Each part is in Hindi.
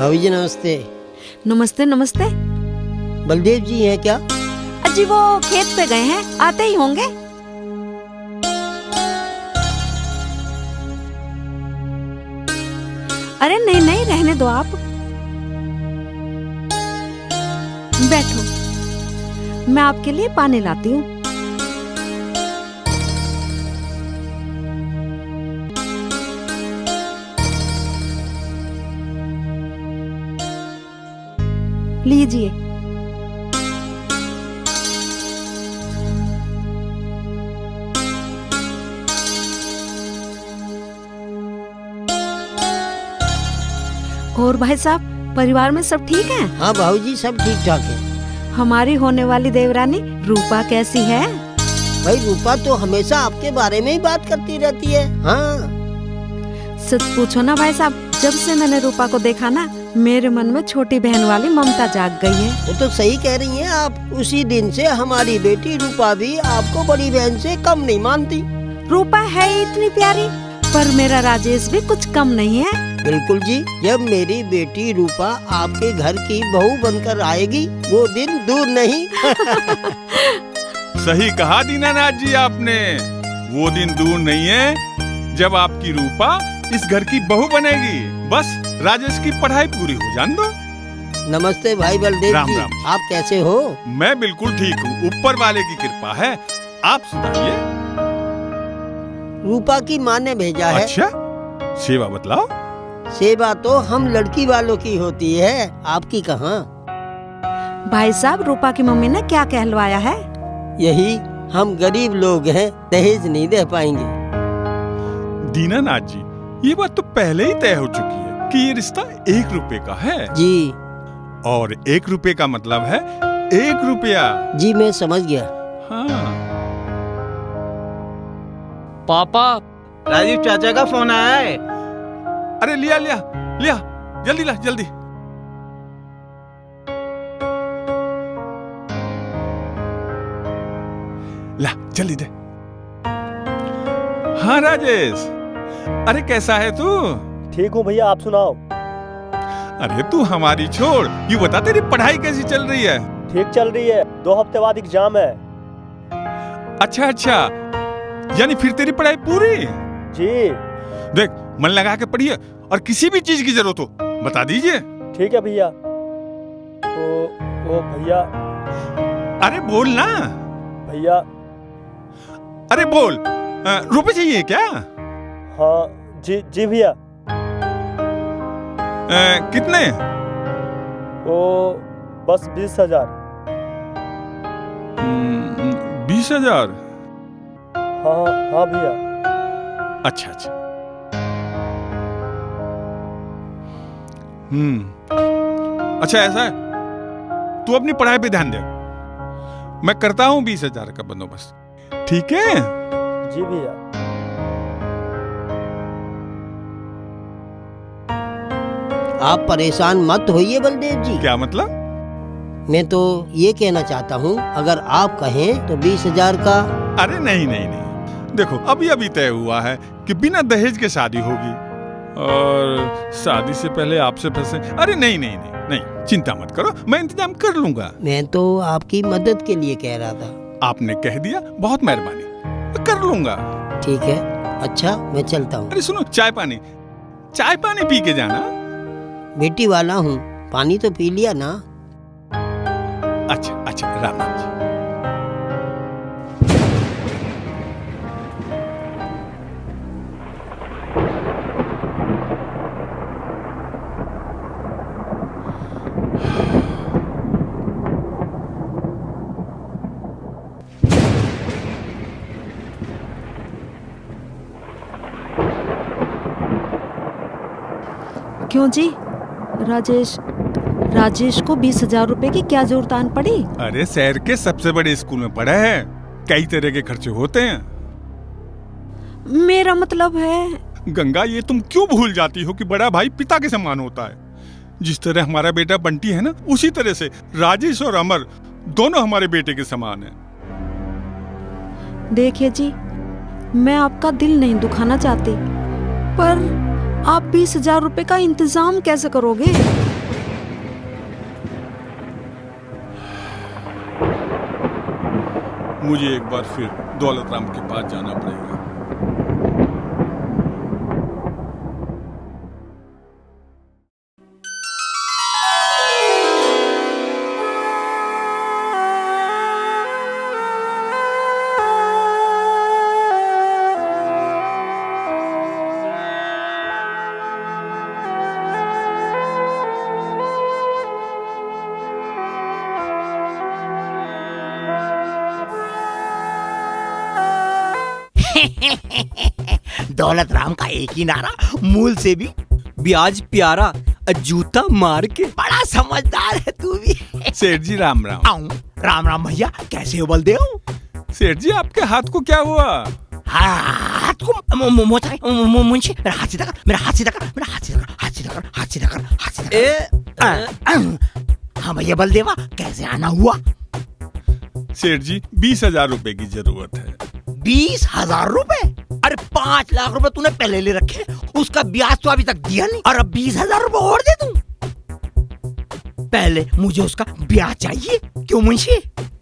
भाभी जी नमस्ते। नमस्ते नमस्ते। बलदेव जी हैं क्या? अजी वो खेत पे गए हैं, आते ही होंगे। अरे नहीं नहीं, रहने दो आप, बैठो, मैं आपके लिए पानी लाती हूँ। लीजिए। और भाई साहब, परिवार में सब ठीक हैं? हाँ भाभी जी सब ठीक ठाक है। हमारी होने वाली देवरानी रूपा कैसी है? भाई रूपा तो हमेशा आपके बारे में ही बात करती रहती है। हाँ सच पूछो ना भाई साहब, जब से मैंने रूपा को देखा ना, मेरे मन में छोटी बहन वाली ममता जाग गई है। वो तो सही कह रही हैं आप। उसी दिन से हमारी बेटी रूपा भी आपको बड़ी बहन से कम नहीं मानती। रूपा है ही इतनी प्यारी, पर मेरा राजेश भी कुछ कम नहीं है। बिल्कुल जी, जब मेरी बेटी रूपा आपके घर की बहू बनकर आएगी, वो दिन दूर नहीं। सही कहा दीनानाथ जी आपने, वो दिन दूर नहीं है जब आपकी रूपा इस घर की बहू बनेगी। बस राजेश की पढ़ाई पूरी हो जान दो। नमस्ते भाई बलदेव राम जी, राम। आप कैसे हो? मैं बिल्कुल ठीक हूँ, ऊपर वाले की कृपा है। आप सुनाइए। रूपा की माँ ने भेजा है। अच्छा, सेवा बतलाओ। सेवा तो हम लड़की वालों की होती है, आपकी कहाँ। भाई साहब, रूपा की मम्मी ने क्या कहलवाया है? यही, हम गरीब लोग हैं, दहेज नहीं दे पाएंगे। दीनानाथ जी, ये बात तो पहले ही तय हो चुकी है कि ये रिश्ता 1 रुपए का है। जी। और 1 रुपए का मतलब है 1 रुपया। जी मैं समझ गया। हाँ। पापा, राजीव चाचा का फोन आया है। अरे लिया लिया लिया, जल्दी ला जल्दी। ला जल्दी दे। हाँ राजेश, अरे कैसा है तू? ठीक हूँ भैया, आप सुनाओ। अरे तू हमारी छोड़, ये बता तेरी पढ़ाई कैसी चल रही है? ठीक चल रही है, 2 हफ्ते बाद एग्जाम है। अच्छा अच्छा, यानी फिर तेरी पढ़ाई पूरी? जी। देख, मन लगा के पढ़िए, और किसी भी चीज की जरूरत हो बता दीजिए। ठीक है भैया। ओ भैया। अरे बोल ना भैया। अरे बोल, रुपए चाहिए क्या? हाँ जी भैया। कितने? ओ बस 20,000। 20,000? हाँ भैया। अच्छा अच्छा। अच्छा ऐसा है, तू अपनी पढ़ाई पे ध्यान दे, मैं करता हूँ 20,000 का बंदोबस्त, ठीक है? जी भैया। आप परेशान मत होइए बलदेव जी। क्या मतलब? मैं तो ये कहना चाहता हूँ, अगर आप कहें तो 20,000 का। अरे नहीं नहीं नहीं, देखो अभी अभी तय हुआ है कि बिना दहेज के शादी होगी, और शादी से पहले आपसे पैसे। अरे नहीं नहीं नहीं नहीं, चिंता मत करो, मैं इंतजाम कर लूंगा। मैं तो आपकी मदद के लिए कह रहा था। आपने कह दिया, बहुत मेहरबानी, मैं कर लूंगा। ठीक है, अच्छा मैं चलता हूँ। अरे सुनो, चाय पानी पी के जाना। बेटी वाला हूँ, पानी तो पी लिया ना। अच्छा अच्छा, राम राम जी। क्यों जी, राजेश को 20,000 रुपए की क्या जरूरत आन पड़ी? अरे शहर के सबसे बड़े स्कूल में पढ़ा है, कई तरह के खर्चे होते हैं। मेरा मतलब है। गंगा, ये तुम क्यों भूल जाती हो कि बड़ा भाई पिता के समान होता है? जिस तरह हमारा बेटा बंटी है ना, उसी तरह से राजेश और अमर दोनों हमारे बेटे के समान हैं। देखिए जी, मैं आपका दिल नहीं दुखाना चाहती, पर आप 20,000 रुपए का इंतजाम कैसे करोगे? मुझे एक बार फिर दौलत राम के पास जाना पड़ेगा। दौलत राम का एक ही नारा, मूल से भी ब्याज प्यारा, जूता मार के। बड़ा समझदार है तू भी। सेठ जी राम राम। आऊं। राम राम भैया, कैसे हो बलदेव? सेठ जी आपके हाथ को क्या हुआ? हाथ को मुंशी, मेरा हाथ सीधा कर, मेरा हाथ सीधा कर, मेरा हाथ सीधा कर, हाथ सीधा कर, हाथ सीधा कर, हाथ सीधा कर। हाँ भैया बलदेवा, कैसे आना हुआ? सेठ जी 20,000 रुपए की जरूरत है। 20,000 रुपए? अरे 5 लाख रुपए तूने पहले ले रखे, उसका ब्याज तो अभी तक दिया नहीं, और अब 20,000 रुपए और दे दूं? पहले मुझे उसका ब्याज चाहिए। क्यों मुंशी?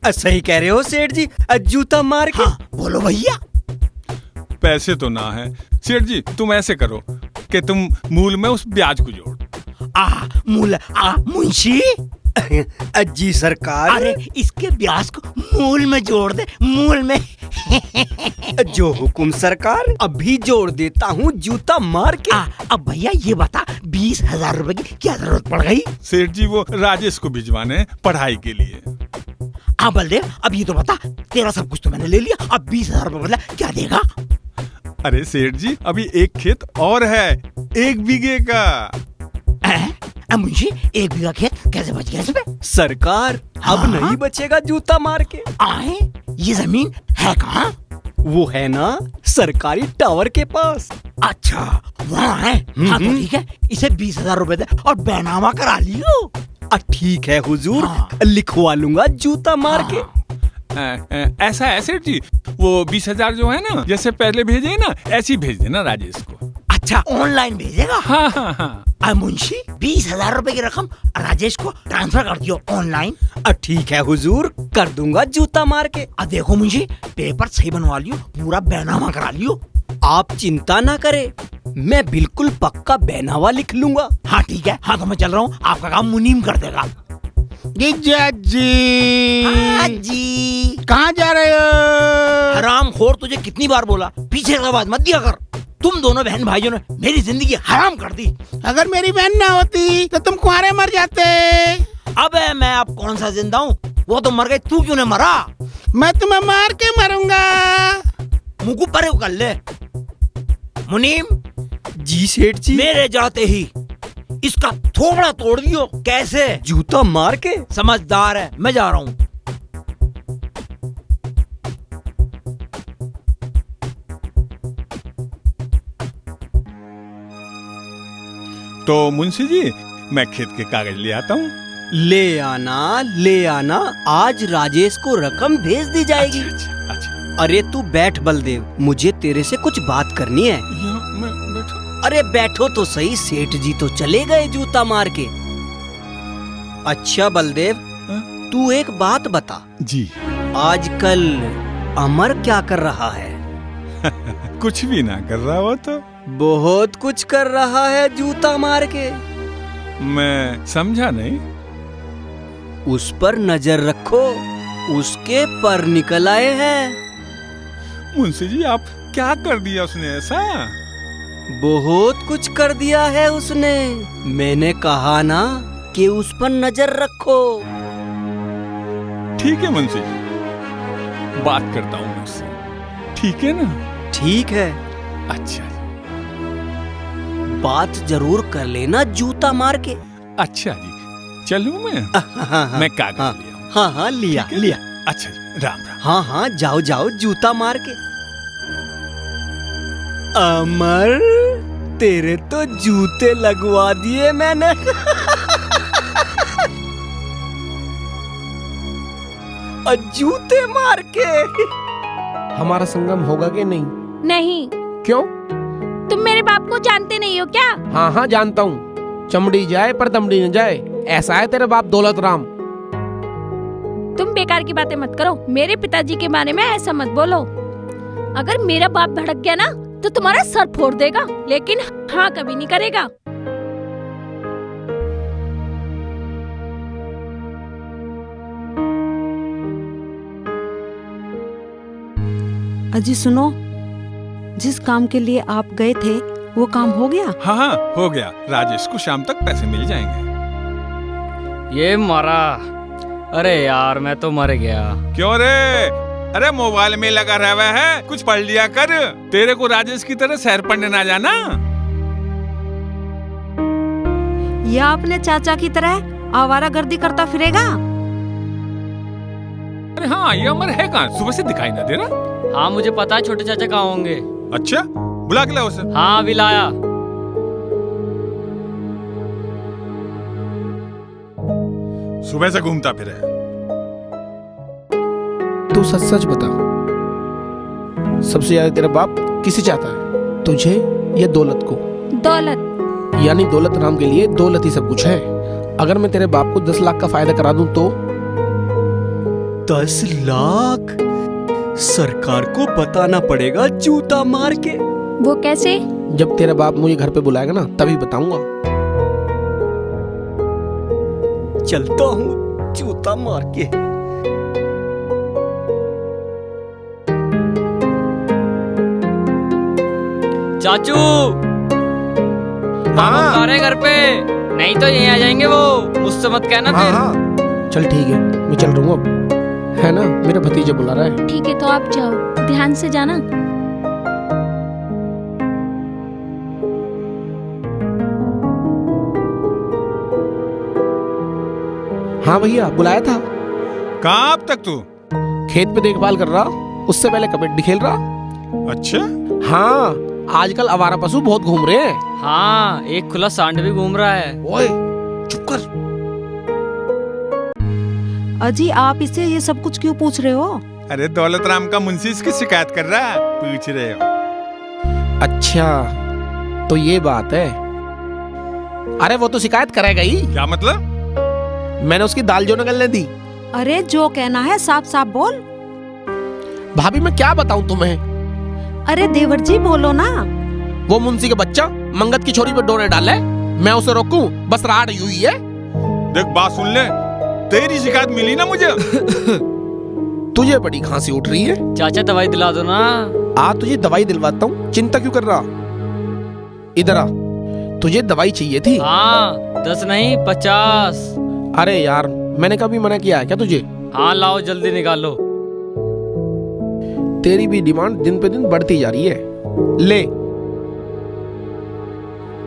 सही कह रहे हो सेठ जी, जूता मार के। हाँ बोलो भैया। पैसे तो ना है सेठ जी, तुम ऐसे करो कि तुम मूल में उस ब्याज को जोड़। मूल मुंशी। जी सरकार। अरे इसके ब्याज को मूल में जोड़ दे, मूल में। जो हुकुम सरकार, अभी जोड़ देता हूँ जूता मार के। अब भैया ये बता, 20,000 रुपए की क्या जरूरत पड़ गई? सेठ जी वो राजेश को भिजवाने पढ़ाई के लिए। बलदेव अब ये तो बता, तेरा सब कुछ तो मैंने ले लिया, अब 20,000 रुपए बदला क्या देगा? अरे सेठ जी अभी एक खेत और है, 1 बीघे का। मुंशी 1 बीघा खेत कैसे बच गया इसमें? सरकार अब नहीं बचेगा जूता मार के। ये जमीन है कहाँ? वो है ना सरकारी टावर के पास। अच्छा वहाँ है। हाँ तो ठीक है, इसे 20,000 रुपए दे और बैनामा करा लियो। ठीक है हुजूर, लिखवा लूंगा जूता मार के। ऐसा है सेठ जी, वो 20,000 जो है ना, जैसे पहले भेजे ना ऐसे ही भेज देना राजेश को। अच्छा ऑनलाइन भेजेगा? हाँ। मुंशी 20,000 रुपए की रकम राजेश को ट्रांसफर कर दियो ऑनलाइन। ठीक है हुजूर, कर दूंगा जूता मार के। देखो मुंशी, पेपर सही बनवा लियो, पूरा बैनामा करा लियो। आप चिंता ना करे, मैं बिल्कुल पक्का बैनामा लिख लूंगा। हाँ ठीक है, हाँ तो मैं चल रहा हूँ, आपका काम मुनीम कर देगा। जीजा जी। जी कहाँ जा रहे हो? हरामखोर, तुझे कितनी बार बोला पीछे का आवाज मत दिया कर। तुम दोनों बहन भाइयों ने मेरी जिंदगी हराम कर दी। अगर मेरी बहन ना होती तो तुम कुंवारे मर जाते। अबे मैं अब कौन सा जिंदा हूँ, वो तो मर गई, तू क्यों ने मरा? मैं तुम्हें मार के मरूंगा। मुँह को परे कर ले। मुनीम। जी सेठ जी। मेरे जाते ही इसका थोबड़ा तोड़ दियो। कैसे? जूता मार के। समझदार है, मैं जा रहा हूँ। तो मुंशी जी मैं खेत के कागज ले आता हूँ। ले आना, आज राजेश को रकम भेज दी जाएगी। अच्छा। अरे तू बैठ बलदेव, मुझे तेरे से कुछ बात करनी है। मैं बैठा। अरे बैठो तो सही, सेठ जी तो चले गए जूता मार के। अच्छा बलदेव, तू एक बात बता। जी। आजकल अमर क्या कर रहा है? कुछ भी ना कर रहा हो तो। बहुत कुछ कर रहा है जूता मार के। मैं समझा नहीं। उस पर नजर रखो, उसके पर निकल आए हैं। मुंशी जी आप क्या कर दिया उसने ऐसा? बहुत कुछ कर दिया है उसने। मैंने कहा ना कि उस पर नजर रखो। ठीक है मुंशी जी, बात करता हूँ मैं उससे। ठीक है ना? ठीक है। अच्छा। बात जरूर कर लेना जूता मार के। अच्छा जी, चलूं मैं? मैं कागज लिया। हाँ लिया। अच्छा जी, राम राम। हाँ जाओ जूता मार के। अमर, तेरे तो जूते लगवा दिए मैंने। जूते मार के। हमारा संगम होगा कि नहीं? नहीं। क्यों? तुम मेरे बाप को जानते नहीं हो क्या? हाँ जानता हूँ, चमड़ी जाए पर दमड़ी न जाए, ऐसा है तेरा बाप दौलत राम। तुम बेकार की बातें मत करो। मेरे पिताजी के बारे में ऐसा मत बोलो। अगर मेरा बाप भड़क गया ना तो तुम्हारा सर फोड़ देगा, लेकिन हाँ कभी नहीं करेगा। अजी सुनो, जिस काम के लिए आप गए थे वो काम हो गया? हाँ हाँ हो गया। राजेश को शाम तक पैसे मिल जाएंगे। ये मरा। अरे यार मैं तो मर गया। क्यों रे? अरे मोबाइल में लगा रहा है, कुछ पढ़ लिया कर। तेरे को राजेश की तरह शहर पढ़ने ना जाना। या अपने चाचा की तरह आवारागर्दी करता फिरेगा? अरे हाँ, ये अमर है कहाँ? सुबह से दिखाई ना दे रहा। हाँ मुझे पता है छोटे चाचा कहाँ होंगे। अच्छा, बुला के लाओ उसे। हाँ अभी लाया। सुबह से घूमता फिरे। तू सच सच बता, सबसे ज्यादा तेरा बाप किसे चाहता है, तुझे या दौलत को? दौलत। यानी दौलत राम के लिए दौलत ही सब कुछ है। अगर मैं तेरे बाप को 10 लाख का फायदा करा दूं तो? 10 लाख? सरकार को बताना पड़ेगा जूता मार के। वो कैसे? जब तेरा बाप मुझे घर पे बुलाएगा ना तभी बताऊंगा। चलता हूँ जूता मार के। चाचू हाँ आ घर पे, नहीं तो यहीं आ जाएंगे वो। मुझसे मत कहना फिर। हाँ चल ठीक है, मैं चल रहा हूँ अब, है ना? मेरा भतीजा बुला रहा है। ठीक है तो आप जाओ, ध्यान से जाना। हाँ भैया बुलाया था। कहाँ अब तक तू? खेत पे देखभाल कर रहा, उससे पहले कबड्डी खेल रहा। अच्छा हाँ, आजकल आवारा पशु बहुत घूम रहे हैं। हाँ एक खुला सांड भी घूम रहा है। ओए चुप कर। अजी आप इससे ये सब कुछ क्यों पूछ रहे हो? अरे दौलत राम का मुंशी इसकी शिकायत कर रहा है, पूछ रहे हो। अच्छा तो ये बात है। अरे वो तो शिकायत करेगा ही। क्या मतलब? मैंने उसकी दाल जो निकलने दी। अरे जो कहना है साफ साफ बोल। भाभी मैं क्या बताऊं तुम्हें? अरे देवर जी बोलो ना। वो मुंशी का बच्चा मंगत की छोरी पे डोरे डाले, मैं उसे रोकूं? बस राड हुई है। देख बात सुन ले, तेरी शिकायत मिली ना मुझे। तुझे बड़ी खांसी उठ रही है। चाचा दवाई दिला दो ना। आ तुझे दवाई दिलवाता हूँ, चिंता क्यों कर रहा? इधर आ, तुझे दवाई चाहिए थी। हाँ 10 नहीं 50। अरे यार मैंने कभी मना किया है क्या तुझे? हाँ लाओ जल्दी निकालो। तेरी भी डिमांड दिन पे दिन बढ़ती जा रही है। ले,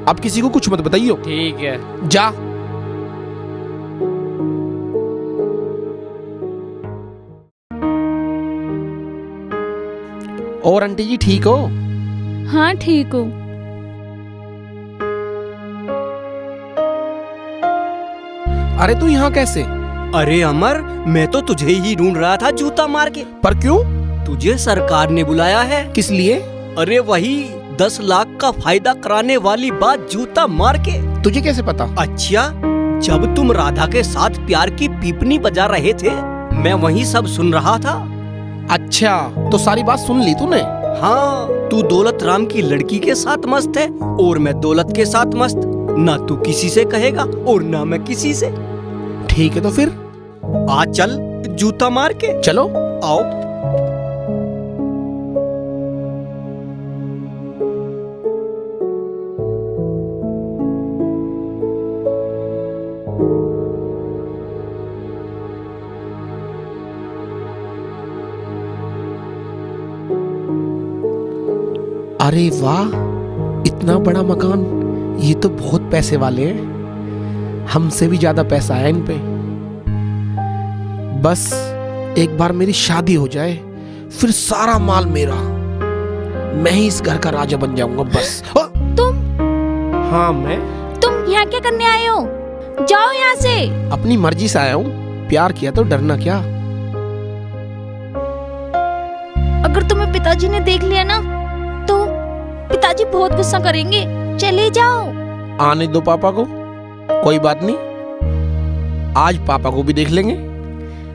अब किसी को कुछ मत बताइयो। ठीक है जा। और आंटी जी ठीक हो? हाँ ठीक हूँ। अरे तू यहाँ कैसे? अरे अमर, मैं तो तुझे ही ढूंढ रहा था जूता मार के। पर क्यों? तुझे सरकार ने बुलाया है। किस लिए? अरे वही 10 लाख का फायदा कराने वाली बात, जूता मार के। तुझे कैसे पता? अच्छा, जब तुम राधा के साथ प्यार की पीपनी बजा रहे थे, मैं वही सब सुन रहा था। अच्छा तो सारी बात सुन ली तूने? हाँ, तू दौलत राम की लड़की के साथ मस्त है और मैं दौलत के साथ मस्त। ना तू किसी से कहेगा और ना मैं किसी से। ठीक है तो फिर आ चल जूता मार के। चलो आओ। अरे वाह, इतना बड़ा मकान, ये तो बहुत पैसे वाले हैं। हमसे भी ज्यादा पैसा है इन पे। बस एक बार मेरी शादी हो जाए, फिर सारा माल मेरा, मैं ही इस घर का राजा बन जाऊंगा बस। तुम? हाँ मैं। तुम यहाँ क्या करने आए हो? जाओ यहाँ से। अपनी मर्जी से आया हूँ, प्यार किया तो डरना क्या? अगर तुम्हें पिताजी ने देख लिया ना तो पिताजी बहुत गुस्सा करेंगे। चले जाओ। आने दो पापा को, कोई बात नहीं, आज पापा को भी देख लेंगे।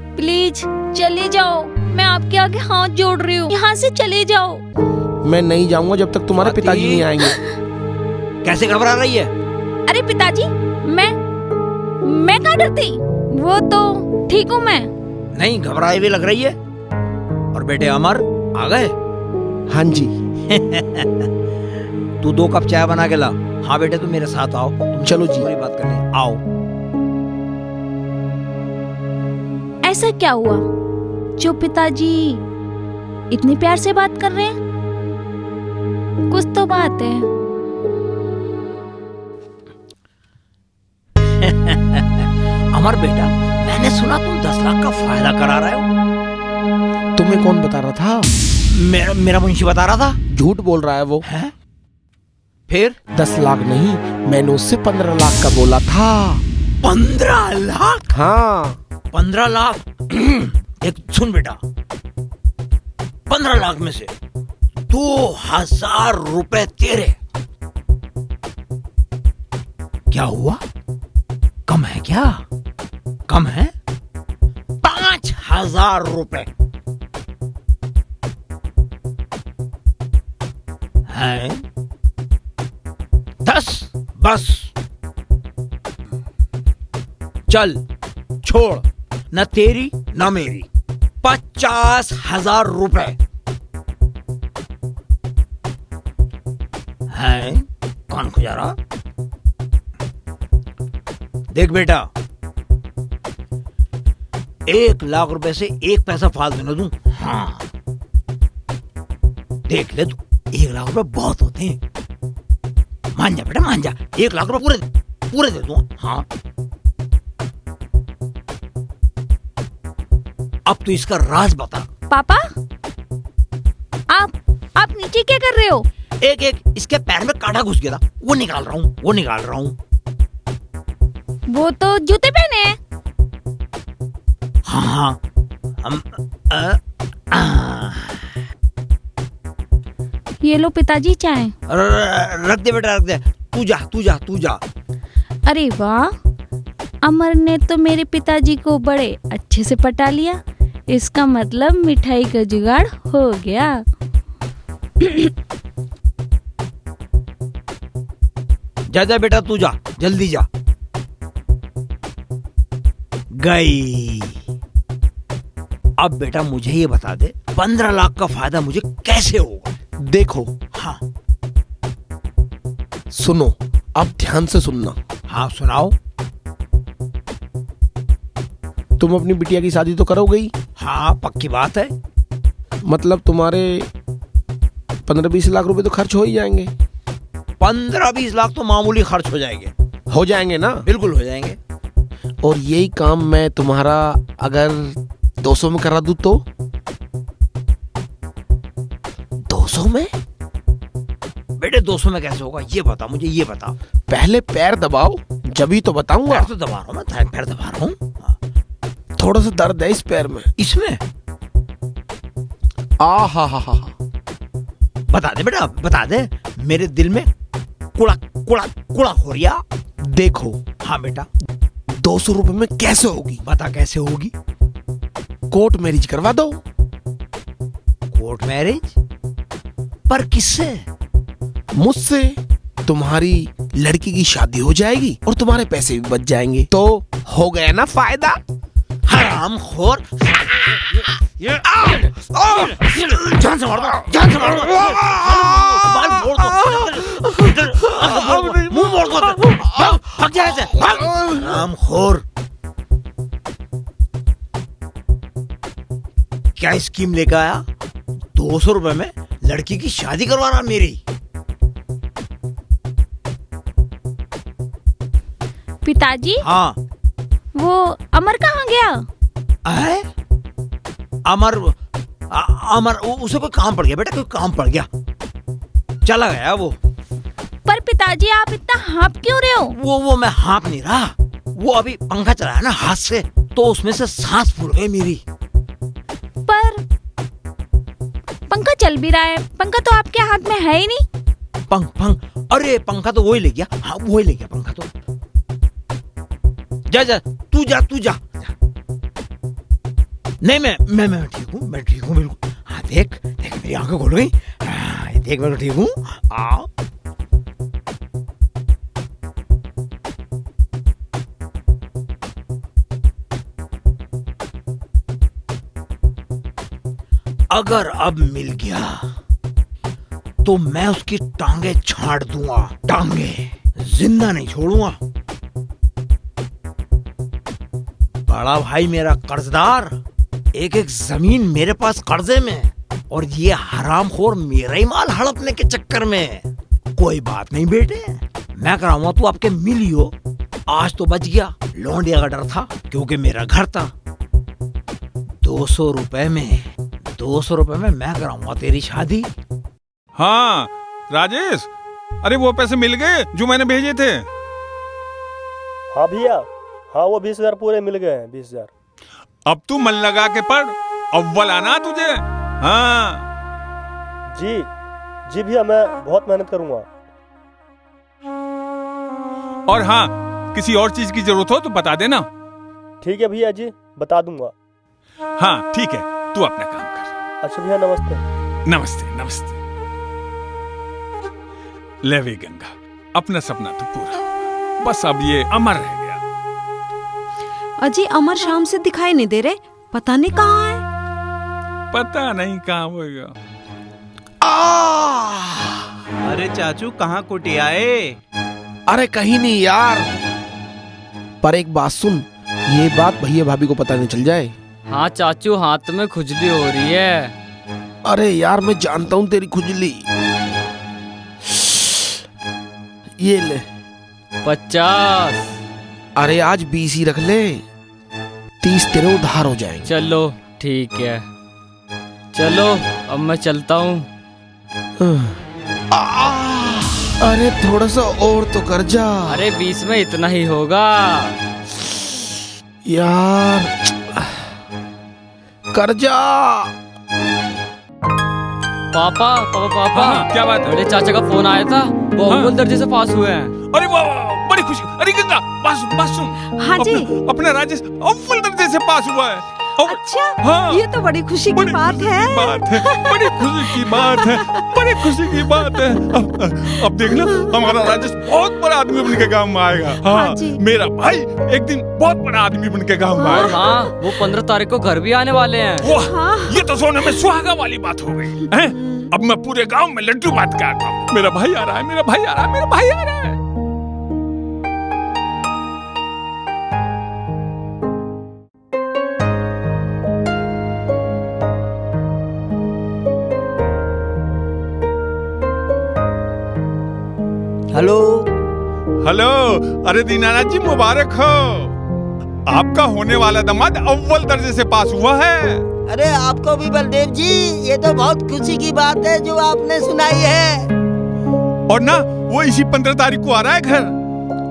प्लीज चले जाओ, मैं आपके आगे हाथ जोड़ रही हूँ, यहाँ से चले जाओ। मैं नहीं जाऊंगा जब तक तुम्हारे स्वाति। पिताजी नहीं आएंगे। कैसे घबरा रही है? अरे पिताजी, मैं कहाँ डरती, वो तो ठीक हूँ मैं। नहीं, घबराई हुई लग रही है। और बेटे अमर आ गए? हाँ जी। तू 2 कप चाय बना के ला। हाँ बेटे, तुम मेरे साथ आओ। तुम चलो जी। थोड़ी बात करनी, आओ। ऐसा क्या हुआ जो पिताजी इतने प्यार से बात कर रहे हैं? कुछ तो बात है। अमर बेटा, मैंने सुना तुम 10 लाख का फायदा करा रहे हो। तुम्हें कौन बता रहा था? मेरा मुंशी बता रहा था। झूठ बोल रहा है वो। है? फिर 10 लाख नहीं, मैंने उससे 15 लाख का बोला था। 15 लाख? हाँ 15 लाख। एक सुन बेटा, 15 लाख में से 2000 रुपए तेरे। क्या हुआ? कम है क्या? कम है? 5000 रुपए है। 10 बस। चल छोड़, न तेरी न मेरी। 50,000 रुपए है। कौन खुजा रहा? देख बेटा, 1 लाख रुपए से 1 पैसा फालतू न दूं। हाँ देख ले तू, 1 लाख रुपए बहुत होते हैं। मान जा बेटा, मान जा। 1 लाख रुपए पूरे दे दूं। हाँ अब तो इसका राज बता। पापा, आप नीचे क्या कर रहे हो? एक इसके पैर में कांटा घुस गया था, वो निकाल रहा हूँ। वो तो जूते पहने हैं। हाँ ये लो पिताजी चाय। रख दे बेटा, रख दे। तू जा। अरे वाह, अमर ने तो मेरे पिताजी को बड़े अच्छे से पटा लिया। इसका मतलब मिठाई का जुगाड़ हो गया। जा बेटा, तू जा, जल्दी जा। गई। अब बेटा मुझे ये बता दे, 15 लाख का फायदा मुझे कैसे होगा? देखो, हाँ सुनो, अब ध्यान से सुनना। हाँ सुनाओ। तुम अपनी बिटिया की शादी तो करोगे ही। हाँ पक्की बात है। मतलब तुम्हारे 15-20 लाख रुपए तो खर्च हो ही जाएंगे। 15-20 लाख तो मामूली खर्च हो जाएंगे ना? बिल्कुल हो जाएंगे। और यही काम मैं तुम्हारा अगर 200 में करा दूं तो? 200 में? बेटे 200 में कैसे होगा? ये बता मुझे, ये बता। पहले पैर दबाओ, जभी तो बताऊंगा। पैर तो दबा रहा हूँ मैं, पैर दबा रहा हूँ। थोड़ा सा दर्द है इस पैर में। इसमें? हा। बता दे बेटा, बता दे। मेरे दिल में कुड़ा हो रिया। देखो। हाँ बेटा। 200 रुपए में कैसे होगी? बता कैसे होगी? कोर्ट मैरिज करवा दो। Court marriage? पर किससे? मुझसे। तुम्हारी लड़की की शादी हो जाएगी और तुम्हारे पैसे भी बच जाएंगे, तो हो गया ना फायदा। हरामखोर। जान से मार दो। बाल फोड़ दो, मुंह मोड़ दो। भाग जा ऐसे, भाग। हरामखोर। क्या स्कीम लेकर आया? 200 रुपए में लड़की की शादी करवाना मेरी। पिताजी, हाँ। वो अमर कहाँ गया? है? अमर उसे कोई काम पड़ गया बेटा, कोई काम पड़ गया, चला गया वो। पर पिताजी आप इतना हाँप क्यों रहे हो? वो मैं हाँप नहीं रहा। वो अभी पंखा चलाया ना हाथ से, तो उसमें से सांस फूल गई मेरी। पर पंखा चल भी रहा है, पंखा तो आपके हाथ में है ही नहीं। पंख अरे पंखा तो वही ले गया। हाँ वही ले गया पंखा तो। जा तू जा। नहीं मैं ठीक हूँ, मैं ठीक हूँ बिल्कुल। हाँ देख देख मेरी आंखें खुल गई। हाँ, देख मैं ठीक हूँ। आओ अगर अब मिल गया तो मैं उसकी टांगे छाड़ दूंगा, टांगे जिंदा नहीं छोड़ूंगा। बड़ा भाई मेरा कर्जदार, एक एक जमीन मेरे पास कर्जे में, और ये हरामखोर मेरा ही माल हड़पने के चक्कर में। कोई बात नहीं बेटे, मैं कराऊंगा तू आपके मिलियो। आज तो बच गया, लौंडिया का डर था क्योंकि मेरा घर था। 200 रुपए में मैं कराऊंगा तेरी शादी। हाँ राजेश, अरे वो पैसे मिल गए जो मैंने भेजे थे? हाँ भैया, हाँ वो 20,000 पूरे मिल गए हैं, 20,000। अब तू मन लगा के पढ़, अव्वल आना तुझे। हाँ जी भैया, मैं बहुत मेहनत करूंगा। और हाँ, किसी और चीज की जरूरत हो तो बता देना। ठीक है भैया जी, बता दूंगा। हाँ ठीक है, तू अपना काम कर। अच्छा भैया, नमस्ते। नमस्ते नमस्ते। ले वे गंगा, अपना सपना तो पूरा हुआ, बस अब ये अमर रह गया। अजी अमर शाम से दिखाई नहीं दे रहे, पता नहीं कहाँ है। पता नहीं कहाँ होगा। अरे चाचू कहाँ कुटियाए? अरे कहीं नहीं यार, पर एक बात सुन, ये बात भैया भाभी को पता नहीं चल जाए। हाँ चाचू, हाथ में खुजली हो रही है। अरे यार मैं जानता हूँ तेरी खुजली। ये ले 50। अरे आज 20 ही रख ले, 30 तेरे उधार हो जाएंगे। चलो ठीक है, चलो अब मैं चलता हूँ। अरे थोड़ा सा और तो कर जा। अरे 20 में इतना ही होगा यार, कर जा। पापा पापा पापा, हाँ, क्या बात है? बड़े चाचा का फोन आया था, वो अव्वल दर्जे से पास हुए हैं। अरे वाह, बड़ी खुशी। अरे गंगा, बात सुन। हाँ जी। अपना राजेश अव्वल दर्जे से पास हुआ है। अच्छा, हाँ, ये तो बड़ी खुशी की बड़ी बात खुशी है। की बात है, बड़ी खुशी की बात है, बड़ी खुशी की बात है। अब देखना, हमारा राजेश बहुत बड़ा आदमी बन के गाँव में आएगा। हाँ जी। मेरा भाई एक दिन बहुत बड़ा आदमी बन के गाँव में और आएगा। हाँ, वो 15 तारीख को घर भी आने वाले हैं। वाह, ये तो सोने में सुहागा वाली बात हो गई है। अब मैं पूरे गांव में लड्डू बांट के आता हूँ। मेरा भाई आ रहा है, मेरा भाई आ रहा है, मेरा भाई आ रहा है। हेलो हेलो, अरे दीनानाथ जी मुबारक हो। आपका होने वाला दामाद अव्वल दर्जे से पास हुआ है। अरे आपको भी बलदेव जी, ये तो बहुत खुशी की बात है जो आपने सुनाई है। और ना वो इसी 15 तारीख को आ रहा है घर।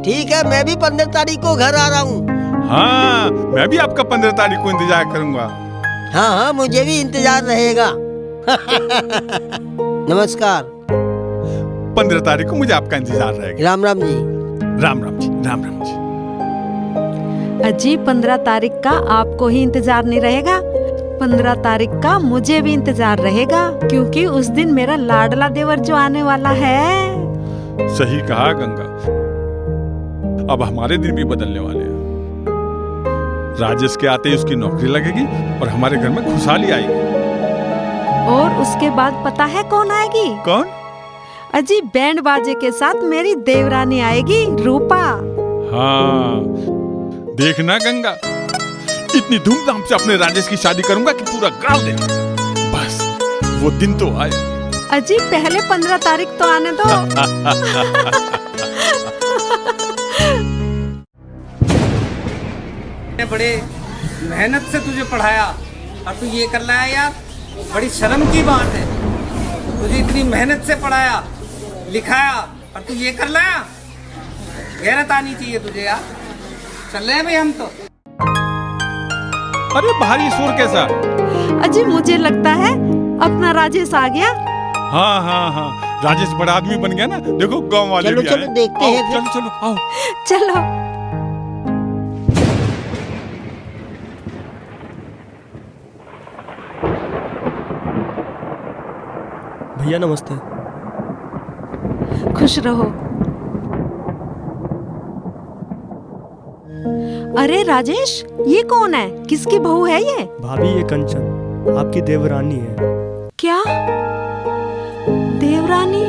ठीक है, मैं भी 15 तारीख को घर आ रहा हूँ। हाँ, मैं भी आपका 15 तारीख को इंतजार करूंगा। हाँ हाँ, मुझे भी इंतजार रहेगा। नमस्कार। 15 तारीख को मुझे आपका इंतजार रहेगा। राम राम जी। राम राम जी, राम राम जी। अजी 15 तारीख का आपको ही इंतजार नहीं रहेगा, 15 तारीख का मुझे भी इंतजार रहेगा, क्योंकि उस दिन मेरा लाडला देवर जो आने वाला है। सही कहा गंगा, अब हमारे दिन भी बदलने वाले हैं। राजेश के आते ही उसकी नौकरी लगेगी और हमारे घर में खुशहाली आएगी। और उसके बाद पता है कौन आएगी? कौन? अजी बैंड बाजे के साथ मेरी देवरानी आएगी, रूपा। हाँ, देखना गंगा, इतनी धूमधाम से अपने राजेश की शादी करूंगा कि पूरा गांव देखेगा। बस वो दिन तो आए। अजी पहले 15 तारीख तो आने दो। बड़े मेहनत से तुझे पढ़ाया और तू ये कर लाया यार, बड़ी शर्म की बात है। तुझे इतनी मेहनत से पढ़ाया लिखाया और तू ये कर लाया। गैरत आनी चाहिए तुझे यार। चल रहे हैं भाई हम तो। अरे भारी शोर कैसा? अजी मुझे लगता है अपना राजेश आ गया। हाँ हाँ हाँ, राजेश बड़ा आदमी बन गया ना। देखो गांव वाले चलो भी चलो आए। देखते आओ, हैं फिर। चलो चलो आओ। चलो। भैया नमस्ते। खुश रहो। अरे राजेश, ये कौन है? किसकी बहू है ये? भाभी ये कंचन आपकी देवरानी है। क्या? देवरानी?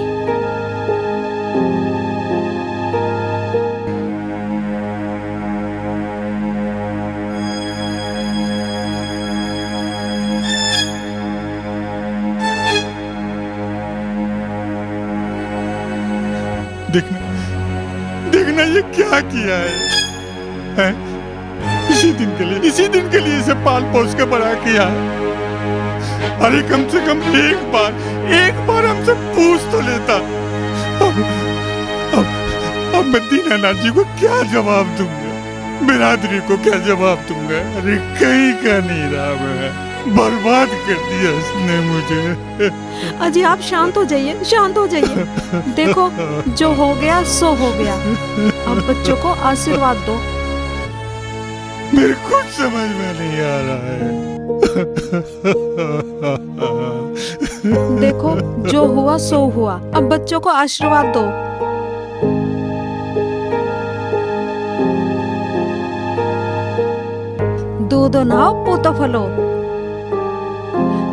देखना ये क्या किया है? इसी दिन के लिए इसे पाल पोस के बड़ा किया। अरे कम से कम एक बार हमसे पूछ तो लेता। अब मैं दीनानाथ जी को क्या जवाब दूंगा, बिरादरी को क्या जवाब दूंगा? अरे कहीं का नहीं रहा, मैं बर्बाद कर दिया इसने मुझे। अजी आप शांत हो जाइए, शांत हो जाइए। देखो जो हो गया सो हो गया। अब बच्चों को आशीर्वाद दो। मेरे कुछ समझ में नहीं आ रहा है। देखो जो हुआ सो हुआ, अब बच्चों को आशीर्वाद दो। दूधो नहाओ पोतो फलो।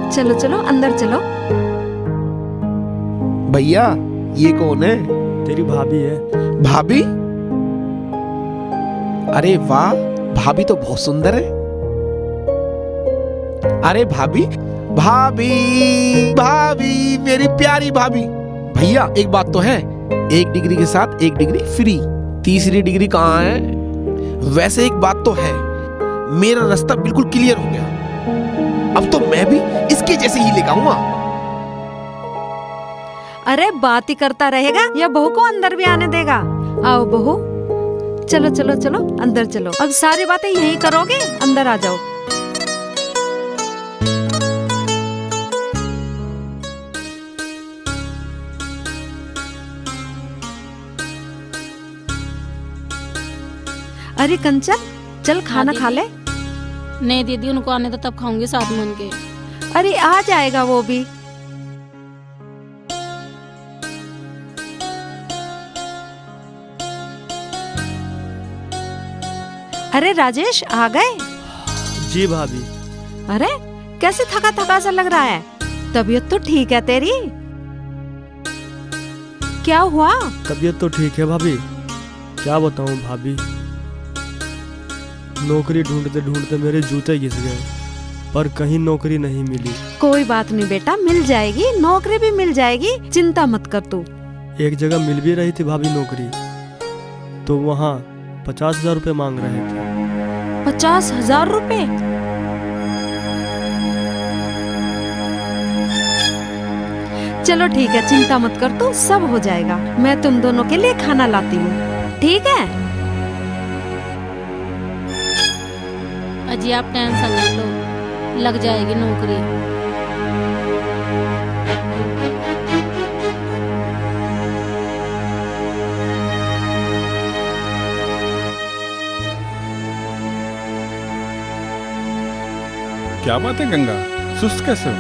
चलो चलो अंदर चलो। भैया ये कौन है? तेरी भाभी है। भाभी? अरे वाह, भाभी तो बहुत सुंदर है। अरे भाभी, भाभी, भाभी, मेरी प्यारी भाभी। भैया एक बात तो है, 1 डिग्री के साथ 1 डिग्री फ्री। तीसरी डिग्री कहाँ है? वैसे एक बात तो है, मेरा रास्ता बिल्कुल क्लियर हो गया। अब तो मैं भी इसके जैसे ही लेकर आऊंगा। अरे बात ही करता रहेगा या बहू को अंदर भी आने देगा? आओ बहू, चलो चलो चलो अंदर चलो। अब सारी बातें यही करोगे? अंदर आ जाओ। अरे कंचन, चल खाना खा ले। नहीं दीदी, उनको आने तो तब खाऊंगी साथ में उनके। अरे आ जाएगा वो भी। अरे राजेश आ गए? जी भाभी। अरे कैसे थका थका सा लग रहा है? तबीयत तो ठीक है तेरी? क्या हुआ? तबीयत तो ठीक है भाभी, क्या बताऊं भाभी। नौकरी ढूंढते ढूंढते मेरे जूते घिस गए, पर कहीं नौकरी नहीं मिली। कोई बात नहीं बेटा, मिल जाएगी, नौकरी भी मिल जाएगी, चिंता मत कर तू। एक जगह मिल भी रही थी भाभी नौकरी, तो वहाँ 50,000 रुपये मांग रहे थे। 50,000 रुपए? चलो ठीक है, चिंता मत कर तू, सब हो जाएगा। मैं तुम दोनों के लिए खाना लाती हूँ, ठीक है? अजी आप टेंशन ना लो, लग जाएगी नौकरी। क्या बात है गंगा, सुस्त कैसे हो?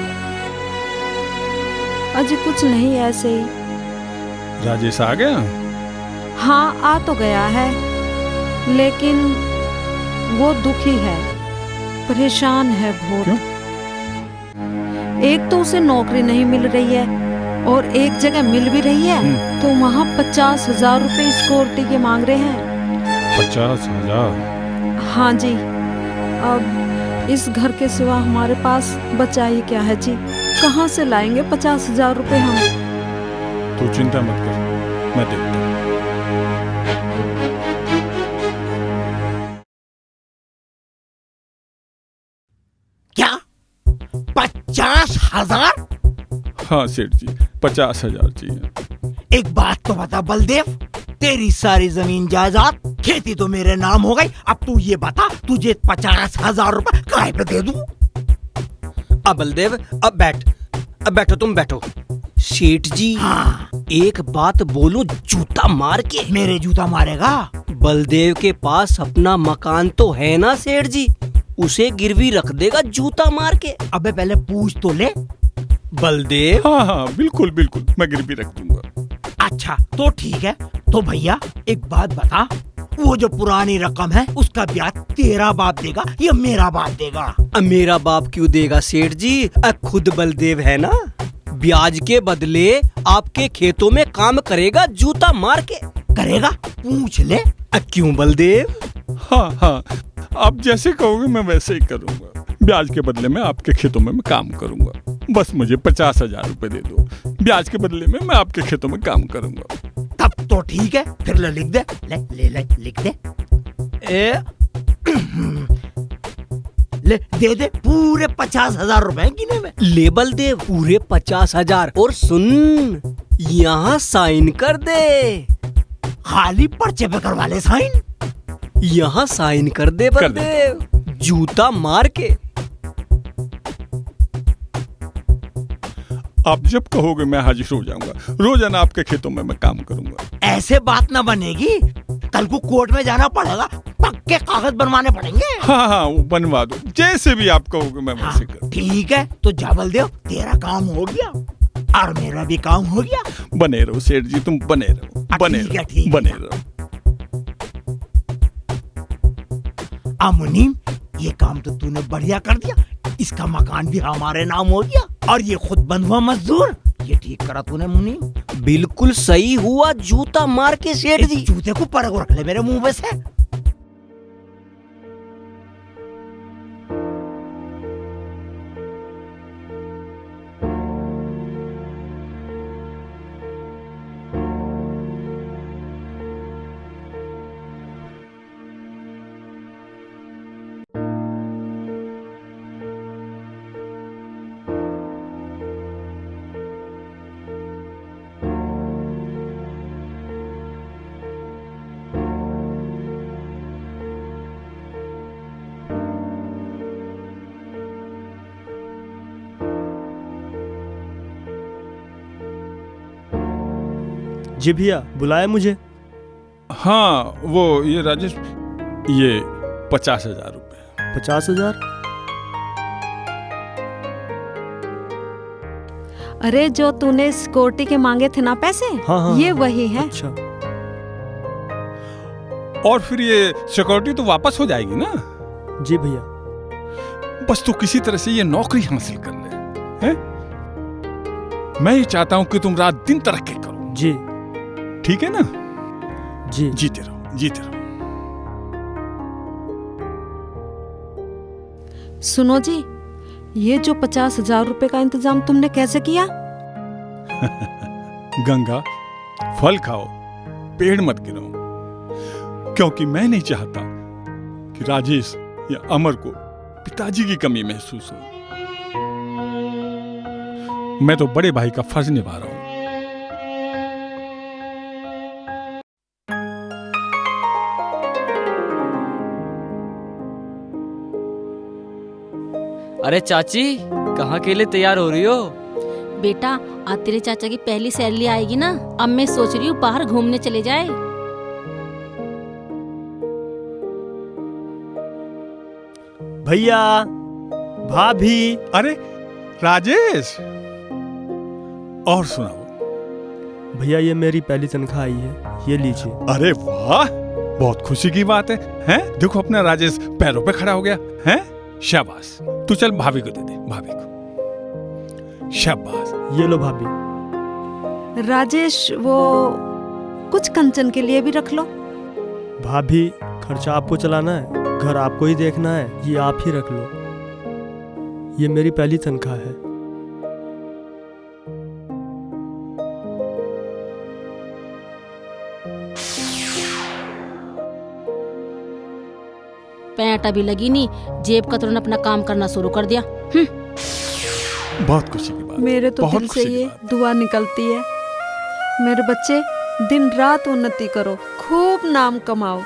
अजी कुछ नहीं, ऐसे ही। राजेश आ गया? हाँ आ तो गया है, लेकिन वो दुखी है, परेशान है बहुत। क्यों? एक तो उसे नौकरी नहीं मिल रही है, और एक जगह मिल भी रही है तो वहाँ 50,000 रुपए सिक्योरिटी के मांग रहे हैं। 50,000? हाँ जी। अब इस घर के सिवा हमारे पास बचा ही क्या है जी? कहाँ से लाएंगे 50,000 रुपए हम? तू चिंता मत कर, मैं देखता हूँ। क्या 50,000? हाँ सेठ जी, 50,000 चाहिए। एक बात तो बता बलदेव, तेरी सारी जमीन जायदाद खेती तो मेरे नाम हो गई। अब तू ये बता, तुझे 50,000 रुपए काहे पे दे दूं? अब बलदेव, अब बैठो, तुम बैठो। सेठ जी हाँ। एक बात बोलूं जूता मार के? मेरे जूता मारेगा? बलदेव के पास अपना मकान तो है ना सेठ जी, उसे गिरवी रख देगा जूता मार के। अबे पहले पूछ तो ले, बलदेव। हाँ हाँ बिल्कुल बिल्कुल, मैं गिरवी रख दूंगा। अच्छा तो ठीक है। तो भैया एक बात बता, वो जो पुरानी रकम है उसका ब्याज तेरा बाप देगा या मेरा बाप देगा? मेरा बाप क्यों देगा सेठ जी? खुद बलदेव है ना। ब्याज के बदले आपके खेतों में काम करेगा, जूता मार के। करेगा? पूछ ले। क्यों बलदेव? हाँ हाँ, आप जैसे कहोगे मैं वैसे ही करूंगा। ब्याज के बदले में आपके खेतों में मैं काम करूंगा। बस मुझे 50,000 रुपए दे दो, ब्याज के बदले में मैं आपके खेतों में काम करूंगा। तब तो ठीक है, फिर ले लिख दे। ले लिख दे। ले दे दे पूरे 50,000 रुपए गिने में। ले बलदेव पूरे 50,000। और सुन, यहाँ साइन कर दे। खाली पर्चे पे करवा ले साइन। यहाँ साइन कर दे बलदेव, जूता मार के। आप जब कहोगे मैं हाजिर हो जाऊंगा। रोजाना आपके खेतों में मैं काम करूंगा। ऐसे बात ना बनेगी, कल को कोर्ट में जाना पड़ेगा, पक्के कागज बनवाने पड़ेंगे। हाँ हाँ वो बनवा दो, जैसे भी आप कहोगे मैं वैसे कर। ठीक है तो जा बलदेव, तेरा काम हो गया और मेरा भी काम हो गया। बने रहो सेठ जी, तुम बने रहो, बने ठीक है, रहो, ठीक है। बने रहो। मुनीम, ये काम तो तूने बढ़िया कर दिया। इसका मकान भी हमारे नाम हो गया और ये खुद बंधुआ मजदूर। ये ठीक करा तूने मुनीम। बिल्कुल सही हुआ, जूता मार के सेठ जी। जूते को परग रख ले मेरे मुंह में से। जी भैया, बुलाया मुझे? हाँ वो ये राजेश, ये 50,000 रुपए। 50,000? अरे जो तूने सिक्योरिटी के मांगे थे ना पैसे, हाँ, ये वही है। अच्छा। और फिर ये सिक्योरिटी तो वापस हो जाएगी ना? जी भैया। बस तो किसी तरह से ये नौकरी हासिल कर ले, हैं? मैं ये चाहता हूं कि तुम रात दिन तरक्की करो। जी ठीक है ना? जी। जीते रहो, जीते रहो। सुनो जी, ये जो 50,000 रुपए का इंतजाम तुमने कैसे किया? गंगा, फल खाओ, पेड़ मत गिरो, क्योंकि मैं नहीं चाहता कि राजेश या अमर को पिताजी की कमी महसूस हो। मैं तो बड़े भाई का फर्ज निभा रहा हूं। अरे चाची, कहाँ के लिए तैयार हो रही हो? बेटा, आज तेरे चाचा की पहली सैलरी आएगी ना, अब मैं सोच रही हूँ बाहर घूमने चले जाए। भैया, भाभी। अरे राजेश, और सुनाओ। भैया ये मेरी पहली तनख्वाह आई है, ये लीजिए। अरे वाह, बहुत खुशी की बात है। हैं? देखो अपना राजेश पैरों पे खड़ा हो गया। हैं? शाबाश। तू चल भाभी को दे दे, भाभी को। शाबाश। ये लो भाभी। राजेश, वो कुछ कंचन के लिए भी रख लो। भाभी, खर्चा आपको चलाना है, घर आपको ही देखना है, ये आप ही रख लो। ये मेरी पहली तनख्वाह है। पैंट अभी लगी नहीं, जेब का तुरंत अपना काम करना शुरू कर दिया। बहुत खुशी की बात। मेरे तो बहुत दिल से खुशी की ये बात। दुआ निकलती है, मेरे बच्चे दिन रात उन्नति करो, खूब नाम कमाओ,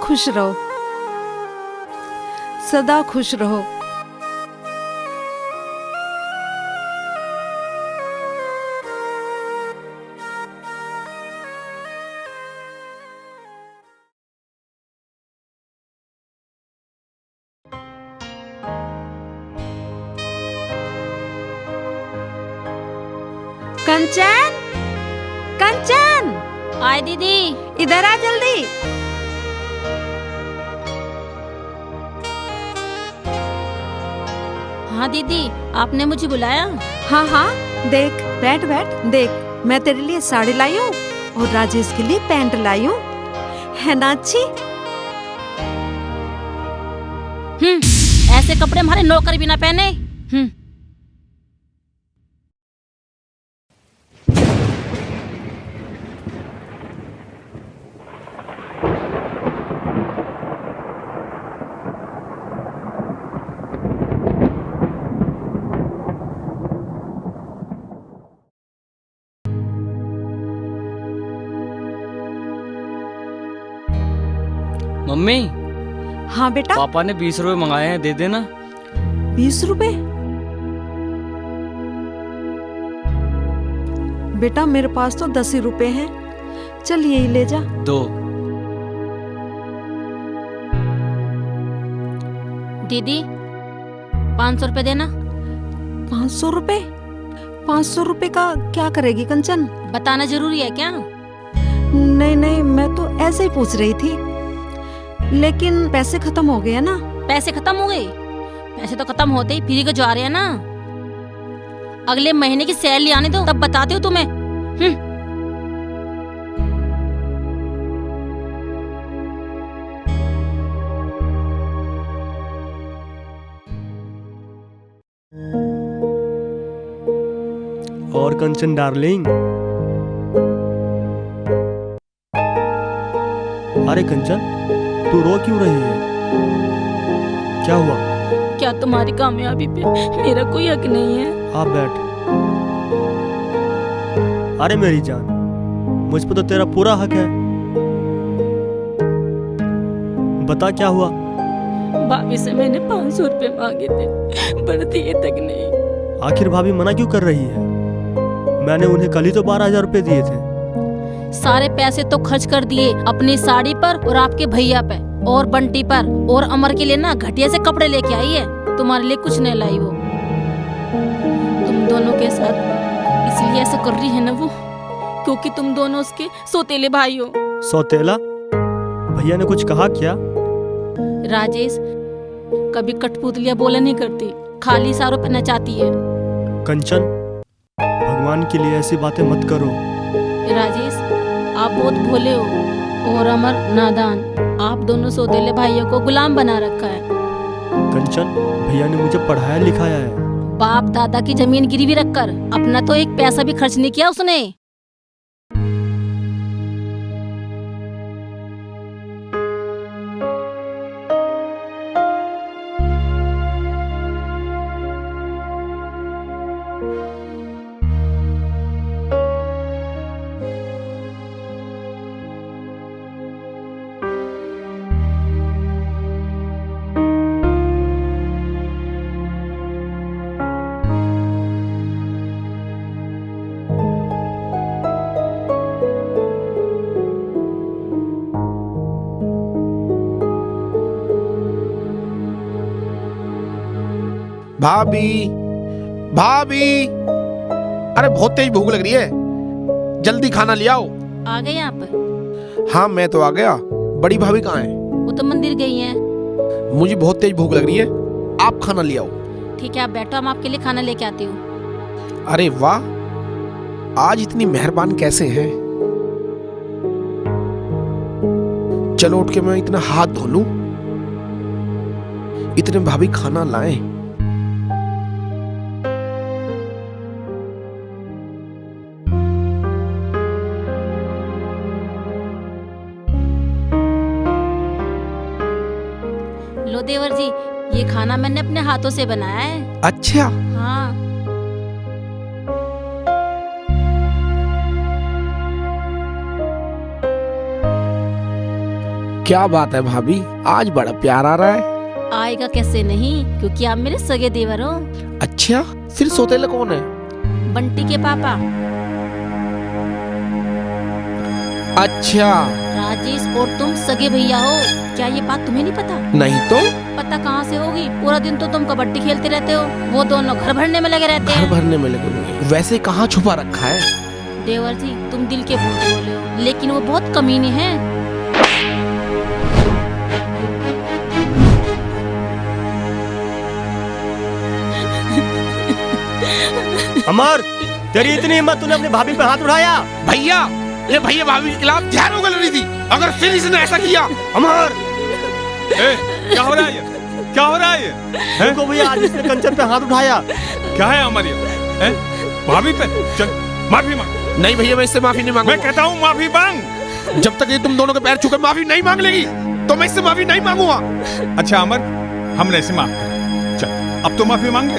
खुश रहो, सदा खुश रहो। कंचन, कंचन, आए दीदी। इधर आ जल्दी। हाँ दीदी, आपने मुझे बुलाया? हाँ हाँ, देख, बैठ बैठ, देख, मैं तेरे लिए साड़ी लाई हूँ और राजेश के लिए पैंट लाई हूँ, है ना अच्छी? ऐसे कपड़े हमारे नौकर भी ना पहने। मम्मी, हाँ बेटा। पापा ने 20 रुपए मंगाए हैं, दे देना। 20 रुपए? बेटा मेरे पास तो 10 ही रुपए हैं, चल यही ले जा। दो। दीदी 500 रुपए देना। 500 रुपए? 500 रुपए का क्या करेगी कंचन? बताना जरूरी है क्या? नहीं नहीं, मैं तो ऐसे ही पूछ रही थी, लेकिन पैसे खत्म हो गए ना। पैसे खत्म हो गए? पैसे तो खत्म होते ही फ्री के जो आ रहे हैं ना। अगले महीने की सैलरी आने दो, तब बताती हूँ तुम्हें। और कंचन डार्लिंग, अरे कंचन, तू रो क्यों रही है? क्या हुआ? क्या तुम्हारी कामयाबी पे मेरा कोई हक नहीं है? आप बैठ। अरे मेरी जान, मुझ पर तो तेरा पूरा हक है। बता क्या हुआ? भाभी से मैंने 500 रुपए मांगे थे, पर दिए तक नहीं। आखिर भाभी मना क्यों कर रही है? मैंने उन्हें कल ही तो 12,000 रुपए दिए थे। सारे पैसे तो खर्च कर दिए अपनी साड़ी पर और आपके भैया पे और बंटी पर, और अमर के लिए ना घटिया से कपड़े लेके आई है। तुम्हारे लिए कुछ नहीं लाई वो। तुम दोनों के साथ इसलिए ऐसा कर रही है ना वो, क्योंकि तुम दोनों उसके सौतेले भाई हो। सौतेला? भैया ने कुछ कहा क्या? राजेश कभी कठपुतलियां बोला नहीं करती, खाली सारों पे नचाती है। कंचन, भगवान के लिए ऐसी बातें मत करो। राजेश आप बहुत भोले हो और अमर नादान। आप दोनों सौतेले भाइयों को गुलाम बना रखा है। कंचन, भैया ने मुझे पढ़ाया लिखाया है। बाप दादा की जमीन गिरवी रखकर अपना तो एक पैसा भी खर्च नहीं किया उसने। भाभी, भाभी, अरे बहुत तेज भूख लग रही है, जल्दी खाना ले आओ। आ गए आप? हाँ मैं तो आ गया। बड़ी भाभी कहाँ है? वो तो मंदिर गई हैं। मुझे बहुत तेज भूख लग रही है, आप खाना ले आओ। ठीक है आप बैठो, हम आपके लिए खाना लेके आती हूँ। अरे वाह, आज इतनी मेहरबान कैसे हैं? चलो उठ के मैं इतना हाथ धो लूं, इतने भाभी खाना लाएं। लो देवर जी, ये खाना मैंने अपने हाथों से बनाया है। अच्छा। हाँ। क्या बात है भाभी, आज बड़ा प्यार आ रहा है। आएगा कैसे नहीं, क्योंकि आप मेरे सगे देवर हो। अच्छा, फिर सौतेला कौन है? बंटी के पापा। अच्छा, राजेश और तुम सगे भैया हो। क्या ये बात तुम्हें नहीं पता? नहीं तो? पता कहाँ से होगी? पूरा दिन तो तुम कबड्डी खेलते रहते हो, वो दोनों घर भरने में लगे रहते घर हैं। भरने में लगे हुए। वैसे कहाँ छुपा रखा है? देवर जी, तुम दिल के भूत बोले हो, लेकिन वो बहुत कमीने हैं। अमर, तेरी इतनी हिम्मत, तूने अपनी भाभी पे हाथ उठाया? भैया, ये भैया भाभी के खिलाफ ध्यान उगल रही थी। अगर फिर इसने ऐसा किया। अमर, क्या हो रहा है ये? क्या हो रहा है ये? देखो भैया, आज इसने कंचन पे हाथ उठाया। क्या है अमर ये? हैं? भाभी पे? चल माफी मांग। नहीं भैया, मैं इससे माफी नहीं मांगूंगा। मैं कहता हूँ माफी मांग। जब तक ये तुम दोनों के पैर छूकर माफी नहीं मांग लेगी, तो मैं इससे माफी नहीं मांगूंगा। अच्छा अमर, हमने इसे माफ कर। चल, अब तो माफी मांग ले।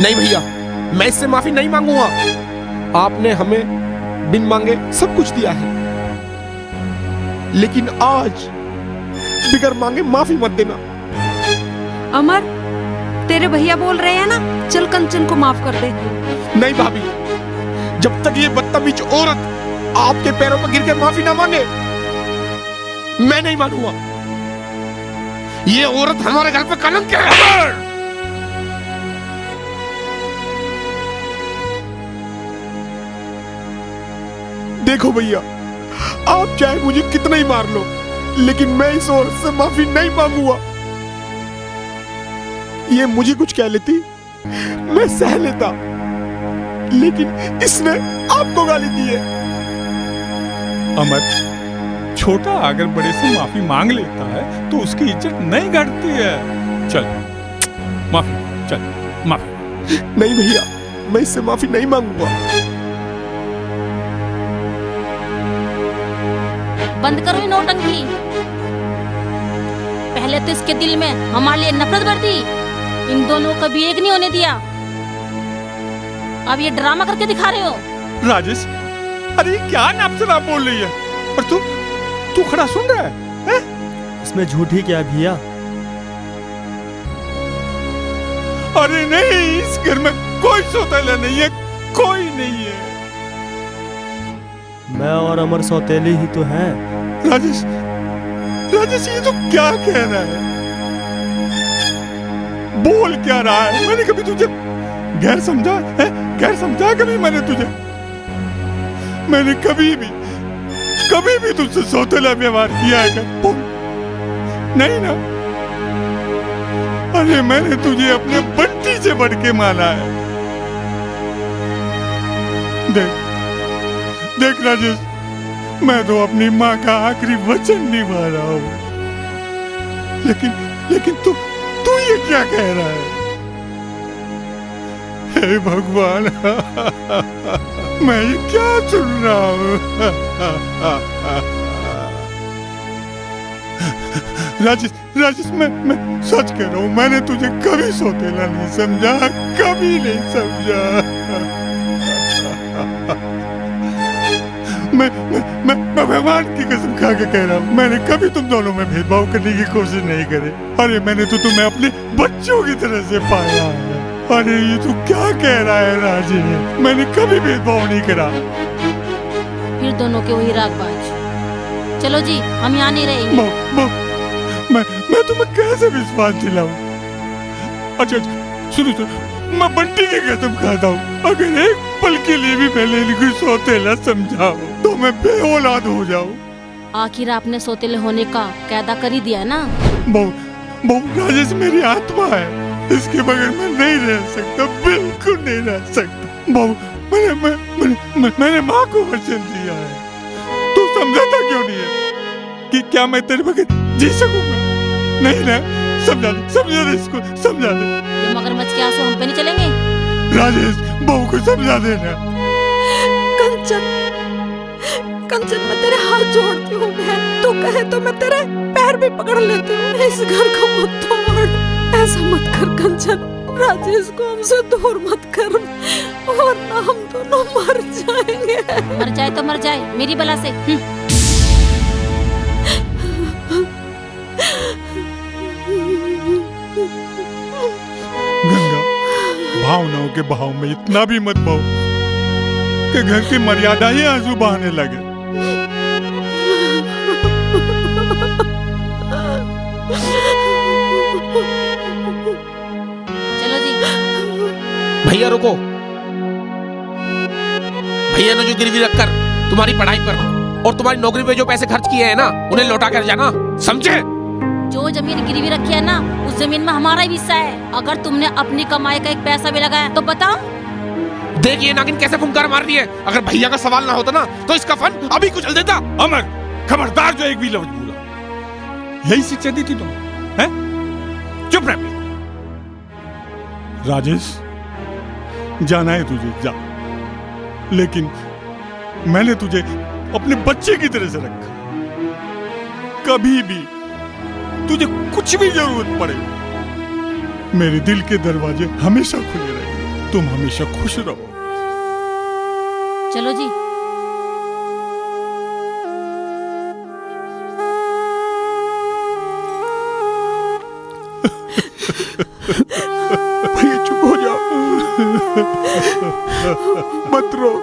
नहीं भैया, मैं इससे माफी नहीं मांगूंगा। आपने हमें बिन मांगे सब कुछ दिया है, लेकिन आज बिगर मांगे माफी मत देना। अमर, तेरे भैया बोल रहे हैं ना, चल कंचन को माफ कर दे। नहीं भाभी, जब तक ये बदतमीज औरत आपके पैरों पर गिरकर माफी ना मांगे, मैं नहीं मानूंगा। ये औरत हमारे घर पर कलंक है। देखो भैया, आप चाहे मुझे कितना ही मार लो, लेकिन मैं इस औरत से माफी नहीं मांगूंगा। ये मुझे कुछ कह लेती, मैं सह लेता, लेकिन इसने आपको गाली दी है। अमर, छोटा अगर बड़े से माफी मांग लेता है तो उसकी इज्जत नहीं घटती है। चल माफी, चल माफी। नहीं भैया, मैं इससे माफी नहीं मांगूंगा। बंद करो ये नौटंकी। पहले तो इसके दिल में हमारे लिए नफरत भर दी, इन दोनों को भी एक नहीं होने दिया। अब ये ड्रामा करके दिखा रहे हो। राजेश, अरे क्या नाप से नाप बोल रही है? और तू खड़ा सुन रहा है? इसमें झूठ ही क्या है भैया? अरे नहीं, इस घर में कोई सौतेला नहीं है, कोई नहीं है। मैं और अमर सौतेले ही तो हैं। राजेश, राजेश ये तो क्या कह रहा है? बोल क्या रहा है? मैंने कभी तुझे गैर समझा है? गैर समझा कभी मैंने तुझे? मैंने कभी भी तुझसे सौतेला व्यवहार किया है क्या? नहीं ना? अरे मैंने तुझे अपने बंटी से बढ़ के माना है। देख राजेश, मैं तो अपनी माँ का आखिरी वचन निभा रहा हूँ, लेकिन तू ये क्या कह रहा है? हे भगवान, मैं ये क्या सुन रहा हूँ? राजेश, मैं सच कह रहा हूँ, मैंने तुझे कभी सौतेला नहीं समझा, कभी नहीं समझा। मैं भगवान की कसम खा के कह रहा हूँ, मैंने कभी तुम दोनों में भेदभाव करने की कोशिश नहीं करी। अरे मैंने तो तुम्हें अपने बच्चों की तरह से पाया है। अरे ये तू क्या कह रहा है राजेश? मैंने कभी भेदभाव नहीं करा। फिर दोनों के वही रागबाज। चलो जी, हम यहाँ नहीं रहेंगे। मैं तुम्हें कैसे विश्वास दिलाऊं? अच्छा सुनो, मैं बंटी की कसम खाता हूँ, अगर एक पल के लिए भी पहले इनको सौतेला समझाओ तो मैं बेऔलाद हो जाऊं। आखिर आपने सौतेले होने का कायदा कर ही दिया है ना? बहु राजेश मेरी आत्मा है, इसके बगैर मैं नहीं रह सकता, बिल्कुल नहीं रह सकता। बहु, मैंने माँ को वचन दिया है। तू समझाता क्यों नहीं है कि क्या मैं तेरे बगैर जी सकूंगा? नहीं ना? समझा दे इसको, समझा दे। ये मगरमच्छ के आंसू हम पे नहीं चलेंगे। राजेश, बहू को समझा देना। कंचन, मैं तेरे हाथ जोड़ती हूँ बहन, तू कहे तो मैं तेरे पैर भी पकड़ लेती हूँ। इस घर को मत तोड़, ऐसा मत कर कंचन। राजेश को हमसे दूर मत कर, वरना हम दोनों मर जाएंगे। मर जाए तो मर जाए, मेरी बला से। गंगा, भावनाओं के बहाव में इतना भी मत बहो कि घर की मर्यादा ही आंसू बहाने लगे। भैया रुको। भैया ने जो गिरवी रखकर तुम्हारी पढ़ाई पर और तुम्हारी नौकरी पे जो पैसे खर्च किए हैं ना, उन्हें लौटा कर जाना, समझे? जो जमीन गिरवी रखी है ना, उस जमीन में हमारा ही हिस्सा है। अगर तुमने अपनी कमाई का एक पैसा भी लगाया तो बताओ। देखिए नागिन कैसे फुंकार मार रही है। अगर भैया का सवाल ना होता ना तो इसका फन अभी कुचल देता। अमर, खबरदार जो एक भी लफ्ज बोला। यही शिक्षा दी थी तुम, हैं? चुप रह। राजेश, जाना है तुझे जा, लेकिन मैंने तुझे अपने बच्चे की तरह से रखा। कभी भी तुझे कुछ भी जरूरत पड़े, मेरे दिल के दरवाजे हमेशा खुले रहेंगे। तुम हमेशा खुश रहो। चलो जी। भैया चुप हो जाओ, मत रो।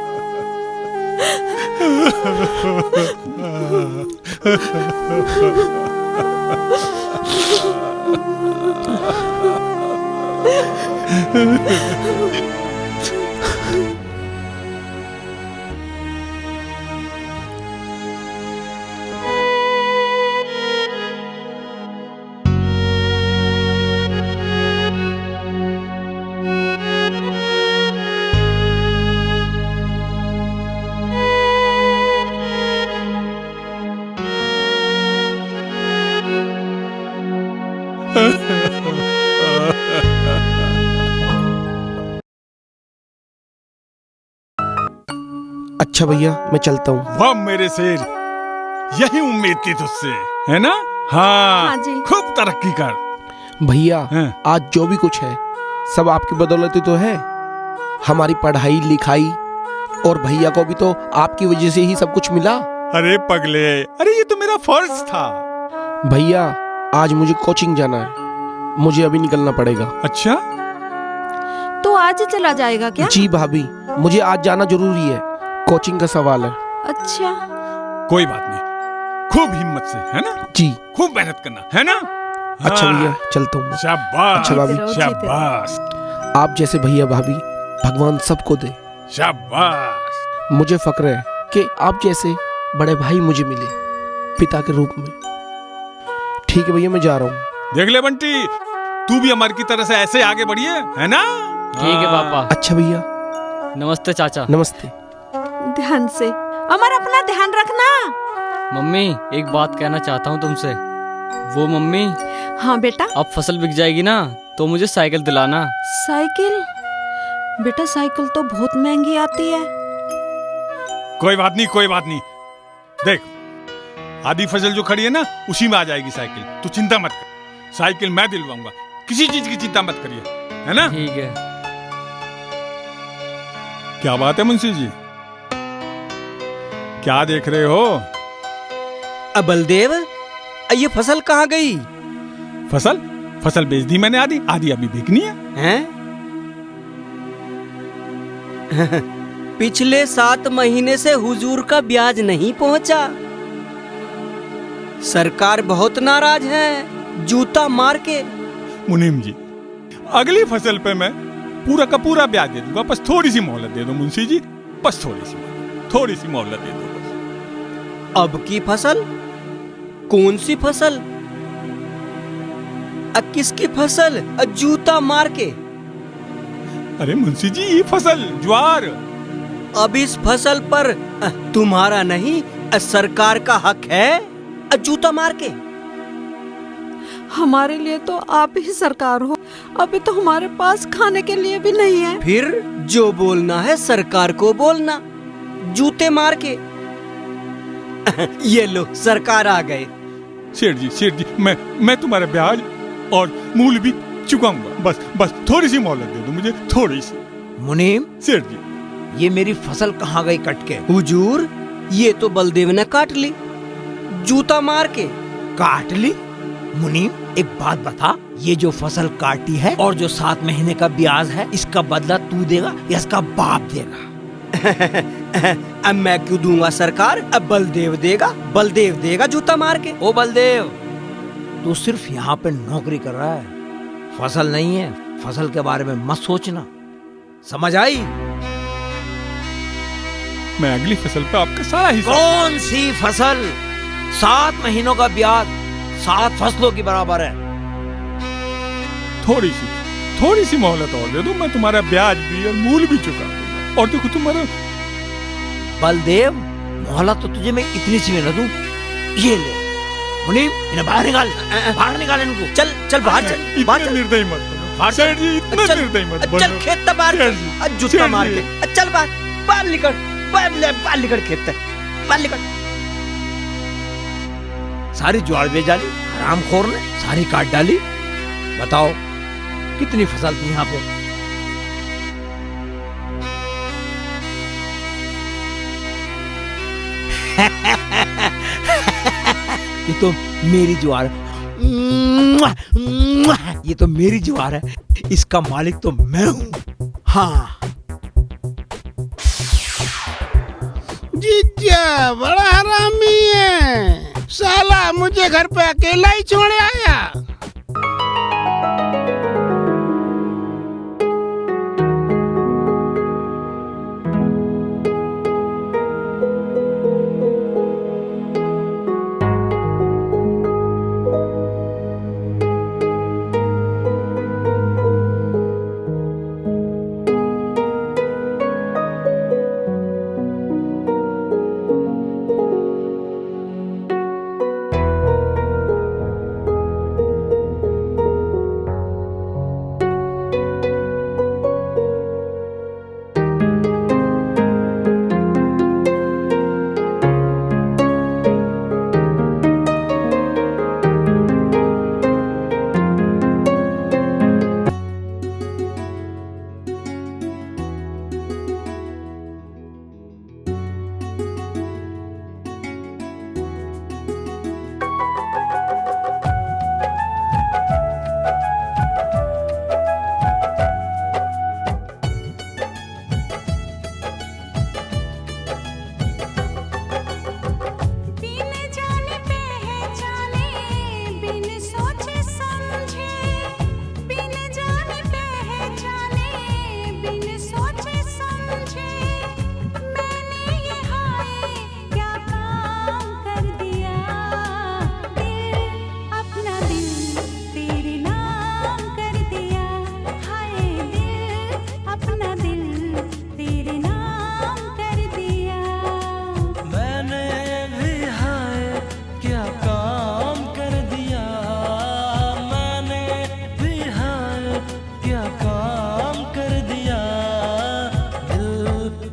अच्छा भैया मैं चलता हूँ। वाह मेरे शेर, यही उम्मीद थी तुझसे, है ना? हाँ, हाँ जी। खूब तरक्की कर। भैया हाँ। आज जो भी कुछ है सब आपकी बदौलत ही तो है। हमारी पढ़ाई लिखाई और भैया को भी तो आपकी वजह से ही सब कुछ मिला। अरे पगले, अरे ये तो मेरा फर्ज था। भैया आज मुझे कोचिंग जाना है, मुझे अभी निकलना पड़ेगा। अच्छा, तो आज ही चला जाएगा क्या? जी भाभी, मुझे आज जाना जरूरी है, कोचिंग का सवाल है। अच्छा, कोई बात नहीं, खूब हिम्मत से, है ना? जी खूब मेहनत करना, है ना? अच्छा हाँ। भैया चलता हूँ। शाबाश, अच्छा भाभी। शाबाश, आप जैसे भैया भाभी भगवान सबको दे। शाबाश। मुझे फक्र है कि आप जैसे बड़े भाई मुझे मिले पिता के रूप में। ठीक है भैया मैं जा रहा हूँ। देख ले बंटी, तू भी हमारी की तरह से ऐसे आगे बढ़िए, है ना? ठीक है पापा। अच्छा भैया। नमस्ते चाचा। नमस्ते। ध्यान से। अमर अपना ध्यान रखना। मम्मी एक बात कहना चाहता हूँ तुमसे। वो मम्मी, हाँ बेटा। अब फसल बिक जाएगी ना तो मुझे साइकिल दिलाना। साइकिल? बेटा साइकिल तो बहुत महंगी आती है। कोई बात नहीं, कोई बात नहीं। देख, आधी फसल जो खड़ी है ना उसी में आ जाएगी साइकिल। तू चिंता मत कर, साइकिल मैं दिलवाऊंगा। किसी चीज की चिंता मत करिए, है ना? ठीक है। क्या बात है मुंशी जी, क्या देख रहे हो? अब बलदेव, ये फसल कहाँ गई? फसल? फसल बेच दी मैंने, आधी आधी अभी बिकनी है। हैं? पिछले 7 महीने से हुजूर का ब्याज नहीं पहुंचा। सरकार बहुत नाराज है, जूता मार के। मुनीम जी, अगली फसल पे मैं पूरा का पूरा ब्याज दे दूंगा, बस थोड़ी सी मोहलत दे दो मुंशी जी, बस थोड़ी सी मोहलत दे दो बस। अब की फसल? कौन सी फसल? किसकी फसल? जूता मार के। अरे मुंशी जी, ये फसल ज्वार। अब इस फसल पर तुम्हारा नहीं सरकार का हक है जूता मार के। हमारे लिए तो आप ही सरकार हो, अभी तो हमारे पास खाने के लिए भी नहीं है। फिर जो बोलना है सरकार को बोलना, जूते मार के। ये लो सरकार आ गए। सेठ जी, मैं तुम्हारा ब्याज और मूल भी चुकाऊंगा, बस थोड़ी सी मोहलत दे दो मुझे, थोड़ी सी। मुनीम, सेठ जी, ये मेरी फसल कहाँ गई कट के? हुजूर, ये तो बलदेव ने काट ली, जूता मार के। काट ली? मुनीम एक बात बता, ये जो फसल काटी है और जो 7 महीने का ब्याज है, इसका बदला तू देगा या इसका बाप देगा? अब मैं क्यों दूंगा सरकार, अब बलदेव देगा जूता मार के। ओ बलदेव, तू सिर्फ यहाँ पे नौकरी कर रहा है, फसल नहीं है। फसल के बारे में मत सोचना। समझ आई? मैं अगली फसल पे आपका सारा हिस्सा। कौन सी फसल? 7 महीनों का ब्याज 7 फसलों की बराबर है। थोड़ी सी मोहलत और दे दो, मैं तुम्हारा ब्याज भी और मूल भी चुका दूंगा। और देखो तुम्हारा बलदेव, मोहलत तो तुझे मैं इतनी सी में न दूं। ये ले मुनीम, इन्हें बाहर निकाल इनको। चल बाहर चल, बाहर चल। निर्दयी मत बनो सेठ जी, इतना निर्दयी मत बनो। चल खेत तक बाहर चल, जूता मार के चल बाहर निकल, बाहर निकल खेत तक, बाहर निकल। सारी ज्वार बेच डाली हरामखोर ने, सारी काट डाली। बताओ कितनी फसल थी यहाँ पे? ये तो मेरी ज्वार, ये तो मेरी ज्वार है, इसका मालिक तो मैं हूं। हाँ जीजा बड़ा हरामी है साला, मुझे घर पे अकेला ही छोड़ आया।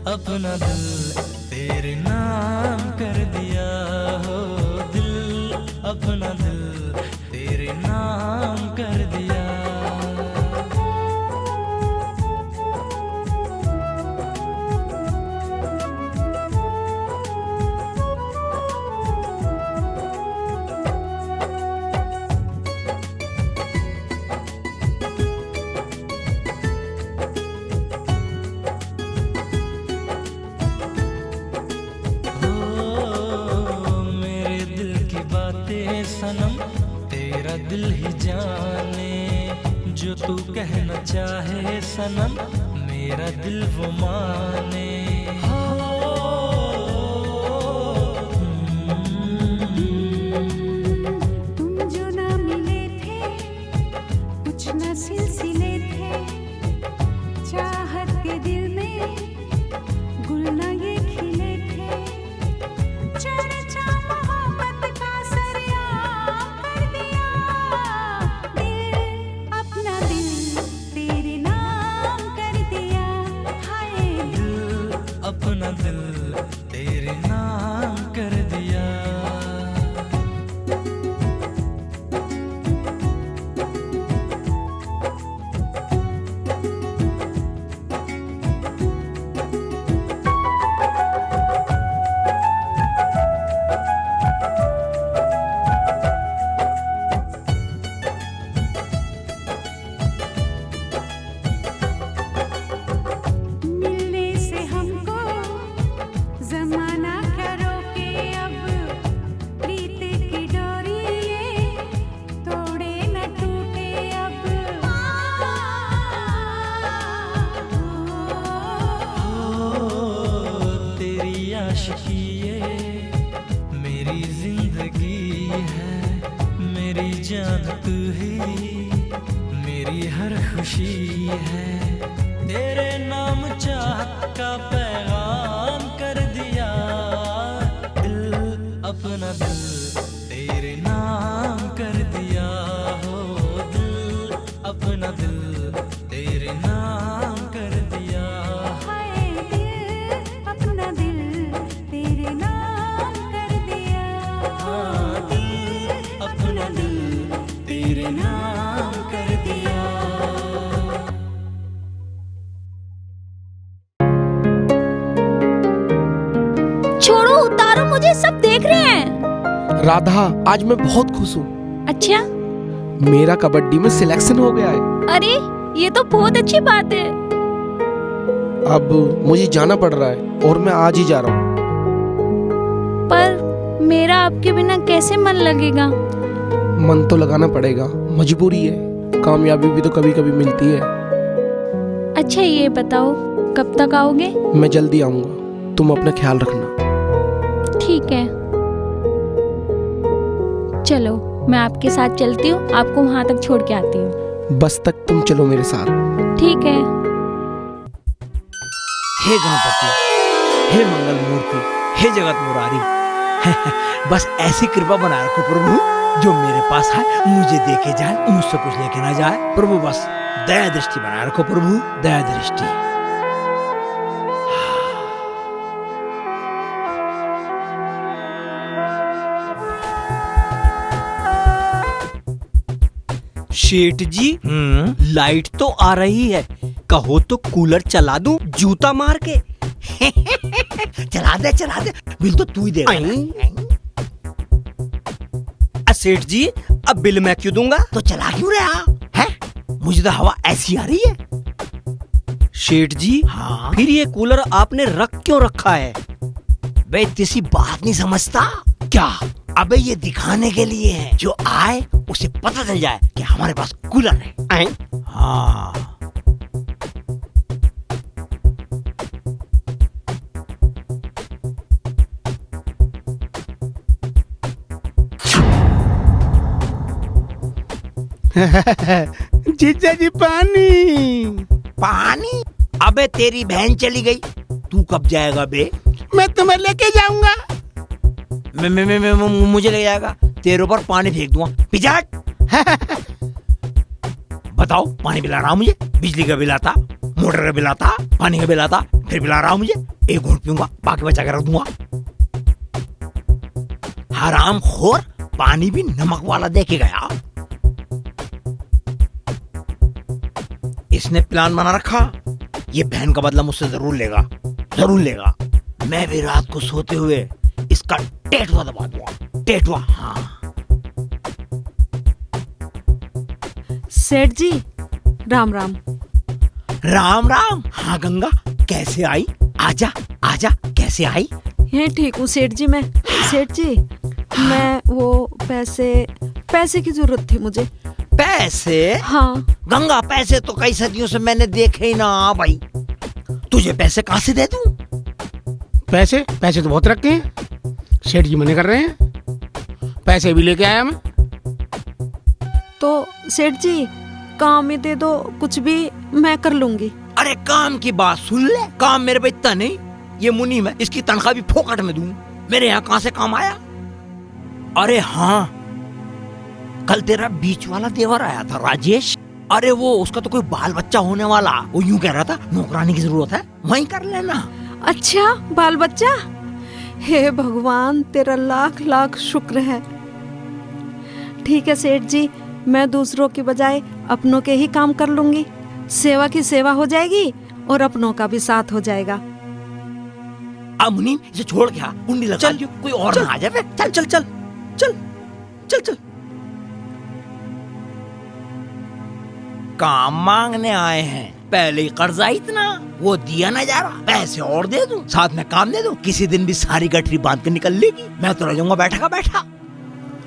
अपना दिल तेरे नाम कर दिया हो, दिल अपना दिल तेरे नाम कर दिया। सनम तेरा दिल ही जाने, जो तू कहना चाहे सनम मेरा दिल वो माने। तुम जो ना मिले थे कुछ ना सिलसिले थे, चाहत के दिल में गुल ना ये खिले थे। चर्चा मोहब्बत का सरेआम कर दिया, दिल अपना दिल तेरे नाम कर दिया। हाय दिल आशिकी ये मेरी जिंदगी है, मेरी जान तू ही मेरी हर खुशी है। तेरे नाम चाहत का पैगाम कर दिया, दिल अपना दिल तेरे नाम कर दिया हो, दिल अपना दिल तेरे नाम कर दिया। हाय दिल अपना दिल तेरे नाम कर दिया, हाँ, दिल अपना दिल तेरे नाम कर दिया। छोड़ो, उतारो मुझे, सब देख रहे हैं। राधा, आज मैं बहुत खुश हूँ। अच्छा? मेरा कबड्डी में सिलेक्शन हो गया है। अरे ये तो बहुत अच्छी बात है। अब मुझे जाना पड़ रहा है और मैं आज ही जा रहा हूँ। पर मेरा आपके बिना कैसे मन लगेगा? मन तो लगाना पड़ेगा, मजबूरी है। कामयाबी भी तो कभी कभी मिलती है। अच्छा ये बताओ, कब तक आओगे? मैं जल्दी आऊंगा, तुम अपना ख्याल रखना। ठीक है, चलो मैं आपके साथ चलती हूँ, आपको वहाँ तक छोड़ के आती हूँ। बस तक तुम चलो मेरे साथ। ठीक है। हे गणपति, हे मंगल मूर्ति, हे जगत मुरारी, बस ऐसी कृपा बनाए रखो प्रभु, जो मेरे पास है मुझे देके जाए, मुझसे कुछ लेके ना जाए। प्रभु बस दया दृष्टि बनाए रखो प्रभु, दया दृष्टि। शेठ जी, लाइट तो आ रही है, कहो तो कूलर चला दूं जूता मार के। चला दे, बिल तो तू ही देगा। सेठ जी, अब बिल मैं क्यों दूंगा? तो चला क्यों रहा है? मुझे तो हवा ऐसी आ रही है। शेठ जी, हाँ? फिर ये कूलर आपने रख क्यों रखा है? बे किसी बात नहीं समझता क्या? अबे ये दिखाने के लिए है, जो आए उसे पता चल जाए कि हमारे पास कूलर है। हाँ। जीजा जी पानी। पानी? अबे तेरी बहन चली गई, तू कब जाएगा बे? मैं तुम्हें लेके जाऊंगा। मुझे ले जाएगा, तेरे ऊपर पानी फेंक दूंगा, पिजाट। बताओ, पानी पिला रहा हूं मुझे, बिजली का बिल आता, मोटर का बिल आता, पानी का बिल आता, फिर पिला रहा हूं मुझे। एक घूंट पीऊंगा, बाकी बचा के रख दूंगा। हरामखोर, पानी भी नमक वाला दे के गया। इसने प्लान बना रखा, ये बहन का बदला मुझसे जरूर लेगा, जरूर लेगा। मैं भी रात को सोते हुए इसका टेटवा दबा दूंगा, टेटवा। हाँ। सेठ जी, राम राम। राम राम। हाँ गंगा, कैसे आई? आजा आजा, कैसे आई? ये ठीक हूँ सेठ जी। मैं सेठ जी, मैं वो पैसे की जरूरत थी मुझे। पैसे? हाँ। गंगा, पैसे तो कई सदियों से मैंने देखे ही ना भाई। तुझे पैसे कहाँ से दे दूं? पैसे तो बहुत रखे हैं, सेठ जी मना कर रहे हैं। पैसे भी लेके आया मैं। तो सेठ जी, काम ही दे दो, कुछ भी मैं कर लूंगी। अरे काम की बात सुन ले, काम मेरे पे इतना नहीं, ये मुनीम है, इसकी तनख्वाह भी फोकट में दूं। मेरे यहाँ कहाँ से काम आया? अरे हाँ, कल तेरा बीच वाला देवर आया था राजेश। अरे वो, उसका तो कोई बाल बच्चा होने वाला, वो यूं कह रहा था नौकरानी की जरूरत है, वहीं कर लेना। अच्छा, बाल बच्चा? हे भगवान, तेरा लाख लाख शुक्र है। ठीक है सेठ जी, मैं दूसरों की बजाय अपनों के ही काम कर लूंगी। सेवा की सेवा हो जाएगी और अपनों का भी साथ हो जाएगा। अब मुनीम, इसे छोड़ के आ, कुंडी लगा दियो, कोई और ना आ जाए। चल चल चल चल चल चल। काम मांगने आए हैं, पहले ही कर्जा इतना, वो दिया ना जा रहा, पैसे और दे दूं, साथ में काम दे दूं, किसी दिन भी सारी गठरी बांध के निकल लेगी, मैं तो रह जाऊंगा बैठा का बैठा।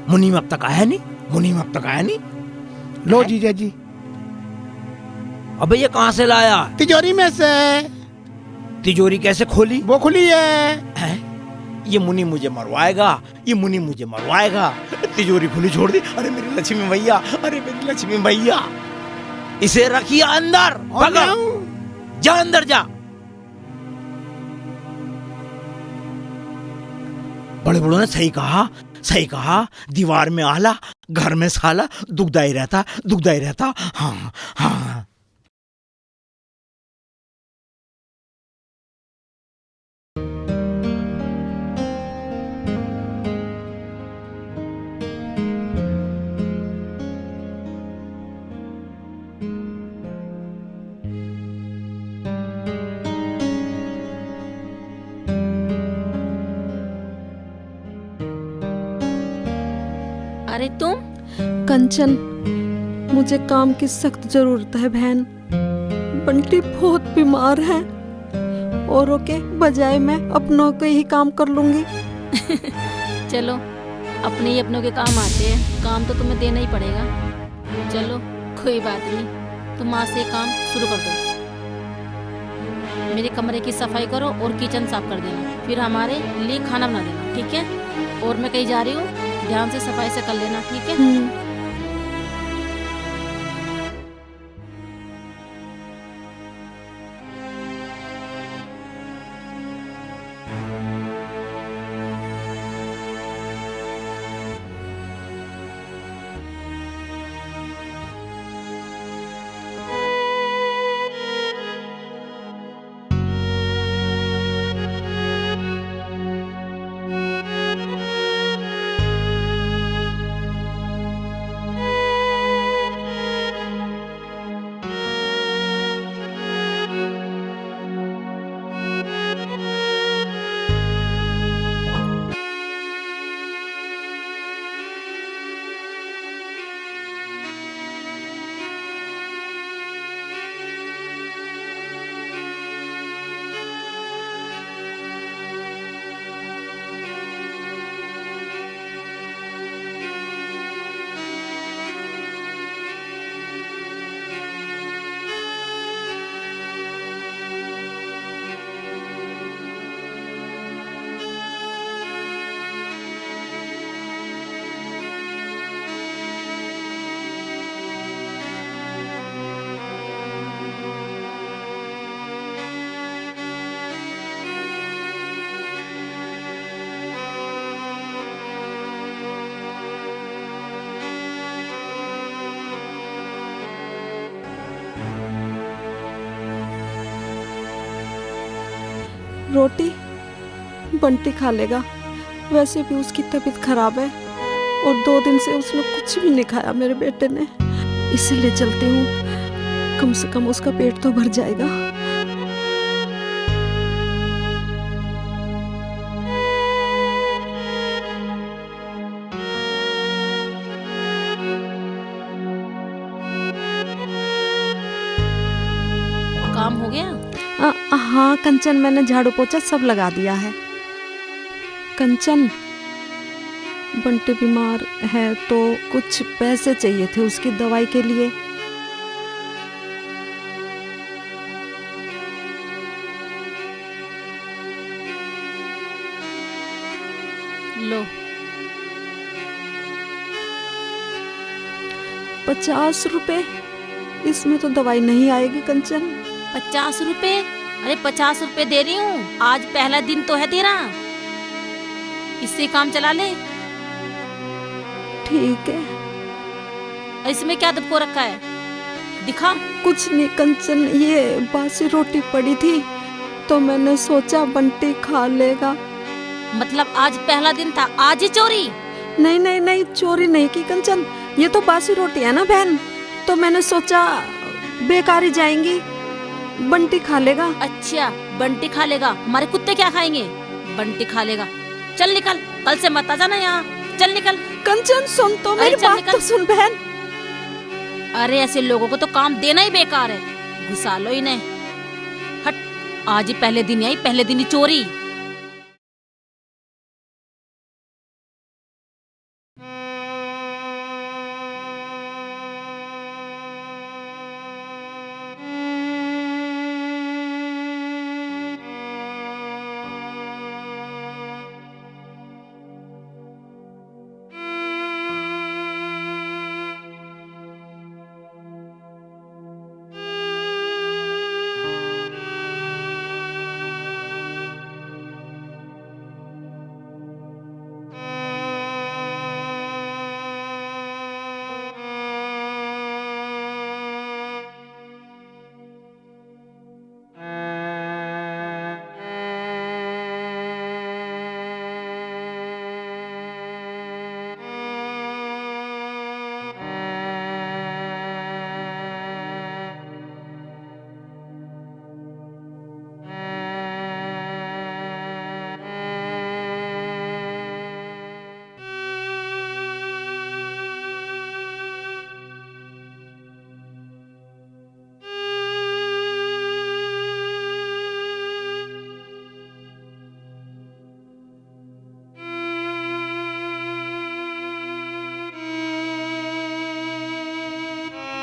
मुनीम अब तक आया नहीं, मुनीम अब तक आया नहीं। लो जीजा जी। अबे ये कहाँ से लाया? तिजोरी में से। तिजोरी कैसे खोली? वो खुली है। ये मुनि मुझे मरवाएगा, ये मुनि मुझे मरवाएगा। तिजोरी खुली छोड़ दी। अरे मेरी लक्ष्मी भैया, अरे मेरी लक्ष्मी भैया, इसे रखिए अंदर। भगो, जा अंदर जा। बड़े बड़ों ने सही कहा, सही कहा। दीवार में आला, घर में साला, दुखदाई रहता, दुखदाई रहता। हाँ हाँ। अरे तुम? कंचन, मुझे काम की सख्त जरूरत है बहन। बंटी बहुत बीमार है। औरों के बजाय मैं अपनों के ही काम कर लूंगी। चलो, अपने ही अपनों के काम आते हैं, काम तो तुम्हें देना ही पड़ेगा। चलो कोई बात नहीं, तुम आज से काम शुरू कर दो। मेरे कमरे की सफाई करो और किचन साफ कर देना, फिर हमारे लिए खाना बना देना, ठीक है? और मैं कहीं जा रही हूँ, ध्यान से सफाई से कर लेना, ठीक है? रोटी बंटी खा लेगा, वैसे भी उसकी तबीयत खराब है और 2 दिन से उसने कुछ भी नहीं खाया मेरे बेटे ने। इसलिए चलती हूँ, कम से कम उसका पेट तो भर जाएगा। काम हो गया? हाँ कंचन, मैंने झाड़ू पोछा सब लगा दिया है। कंचन, बंटी बीमार है तो कुछ पैसे चाहिए थे उसकी दवाई के लिए। लो। 50 रुपए? इसमें तो दवाई नहीं आएगी कंचन। 50 रुपए? अरे 50 रुपए दे रही हूँ, आज पहला दिन तो है तेरा, इससे काम चला ले। ठीक है। इसमें क्या दबको रखा है, दिखा। कुछ नहीं कंचन, ये बासी रोटी पड़ी थी तो मैंने सोचा बंटी खा लेगा। मतलब आज पहला दिन था, आज ही चोरी? नहीं नहीं नहीं, चोरी नहीं की कंचन, ये तो बासी रोटी है ना बहन, तो मैंने सोचा बेकार ही जाएंगी, बंटी खा लेगा। अच्छा, बंटी खा लेगा, हमारे कुत्ते क्या खाएंगे? बंटी खा लेगा। चल निकल, कल से मत आ जाना यहाँ, चल निकल। कंचन सुन तो मेरी बात तो सुन बहन। अरे ऐसे लोगों को तो काम देना ही बेकार है, घुसा लो इन्हें। हट, आज ही पहले दिन आई, पहले दिन ही चोरी।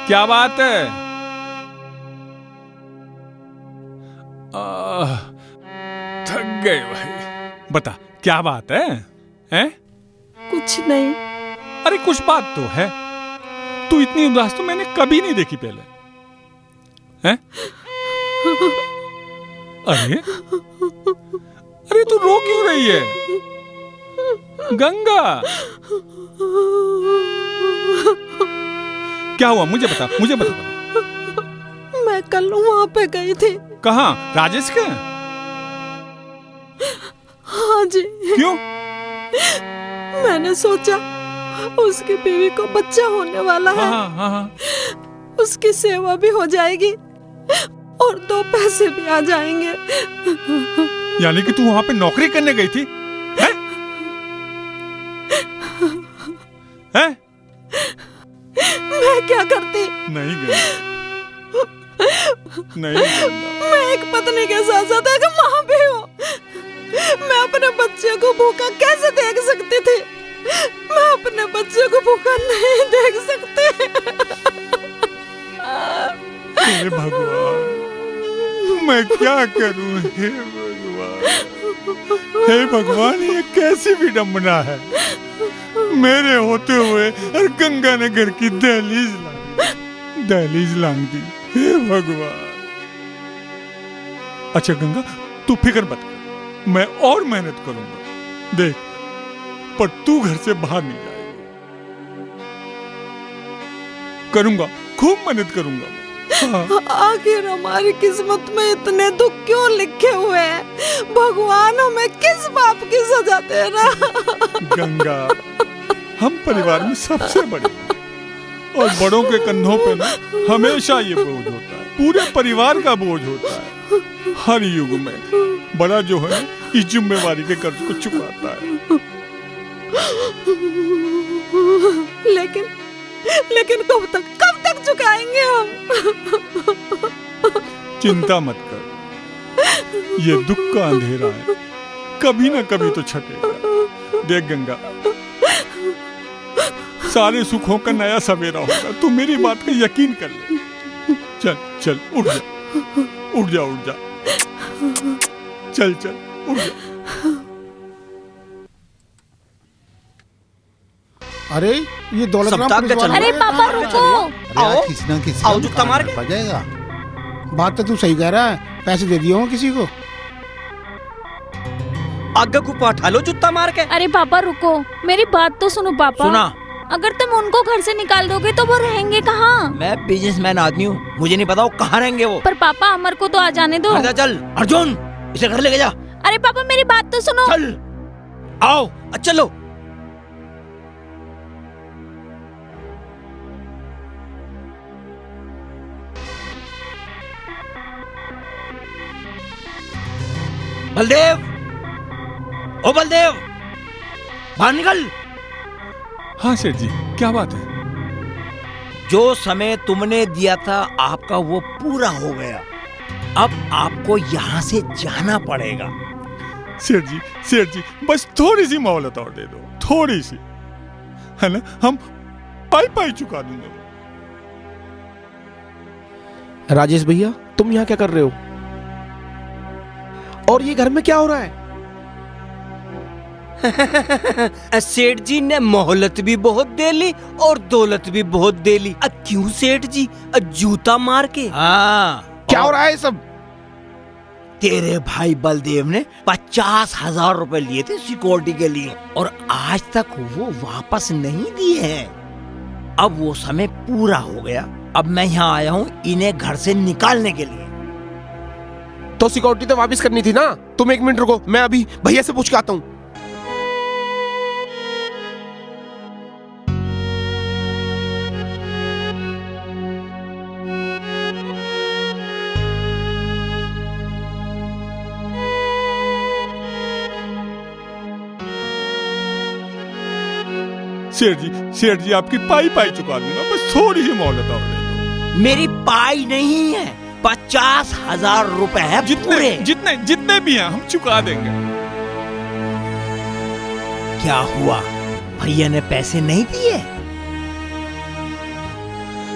क्या बात है? थक गए भाई। बता क्या बात है? हैं? कुछ नहीं। अरे कुछ बात तो है। तू इतनी उदास तो मैंने कभी नहीं देखी पहले। हैं? अरे अरे तू रो क्यों रही है गंगा? क्या हुआ मुझे बता, मुझे बता। मैं कल वहां पे गई थी। कहाँ? राजेश के? हाँ जी। क्यों? मैंने सोचा उसकी बीवी को बच्चा होने वाला है। हाँ। उसकी सेवा भी हो जाएगी और 2 पैसे भी आ जाएंगे। यानी कि तू वहां पे नौकरी करने गई थी? हैं? हैं? मैं क्या करती? नहीं गई। नहीं गई। मैं एक पत्नी के साथ साथ एक माँ भी हूँ। मैं अपने बच्चे को भूखा कैसे देख सकती थी? मैं अपने बच्चे को भूखा नहीं देख सकती। हे भगवान, मैं क्या करूं? हे भगवान, हे भगवान, ये कैसी विडंबना है। मेरे होते हुए और गंगा ने घर की दहलीज लांग दी। हे भगवान। अच्छा गंगा, तू फिक्र मत कर, मैं और मेहनत करूंगा। देख, पर तू घर से बाहर नहीं जाएगी। करूंगा, खूब मेहनत करूंगा। हाँ। आखिर हमारी किस्मत में इतने दुख क्यों लिखे हुए हैं? भगवान हमें किस बाप की सजा दे रहा? गंगा, हम परिवार में सबसे बड़े और बड़ों के कंधों पे ना हमेशा ये बोझ होता है। पूरे परिवार का बोझ होता है। हर युग में बड़ा जो है इस जिम्मेवारी के कर्ज को चुकाता है। लेकिन कब तक चुकाएंगे हम? चिंता मत कर, ये दुख का अंधेरा है, कभी ना कभी तो छटेगा। देख गंगा, सारे सुखों का नया सवेरा होगा। तू मेरी बात का यकीन कर ले। चल उठ जा। चल उठ जा। अरे ये दौलत राम पुलिस वाले। अरे पापा रुको। आओ किसी ना किसी आओ जुत्ता मार के जाएगा। बात तो तू सही कह रहा है, पैसे दे दिए हो किसी को। आगे को पाठा लो जुत्ता मार के। अरे पापा रुको, मेरी बात तो सुनो पापा। सुना? अगर तुम उनको घर से निकाल दोगे तो वो रहेंगे कहाँ? मैं बिजनेसमैन आदमी हूँ, मुझे नहीं पता वो कहाँ रहेंगे वो। पर पापा अमर को तो आ जाने दो। चल अर्जुन, इसे घर लेके जा। अरे पापा मेरी बात तो सुनो। चल आओ, चलो। बलदेव, ओ बलदेव, बाहर निकल। हाँ सेठ जी, क्या बात है? जो समय तुमने दिया था आपका वो पूरा हो गया। अब आपको यहाँ से जाना पड़ेगा। सेठ जी, बस थोड़ी सी मोहलत और दे दो, थोड़ी सी, है ना? हम पाई चुका दूंगा। राजेश भैया, तुम यहाँ क्या कर रहे हो? और ये घर में क्या हो रहा है? सेठ जी ने मोहलत भी बहुत दे ली और दौलत भी बहुत दे ली। क्यों सेठ जी? जूता मार के। हाँ, क्या हो रहा है सब? तेरे भाई बलदेव ने 50,000 रुपए लिए थे सिक्योरिटी के लिए और आज तक वो वापस नहीं दिए हैं। अब वो समय पूरा हो गया। अब मैं यहाँ आया हूँ इन्हें घर से निकालने के लिए। तो सिक्योरिटी तो वापस करनी थी ना। तुम 1 मिनट रुको, मैं अभी भैया से पूछ के आता हूँ। सेठ जी आपकी पाई चुका दूंगा, बस थोड़ी सी मोहलत और दे दो। मेरी पाई नहीं है, 50,000 रुपए है। जितने भी हैं हम चुका देंगे। क्या हुआ, भैया ने पैसे नहीं दिए?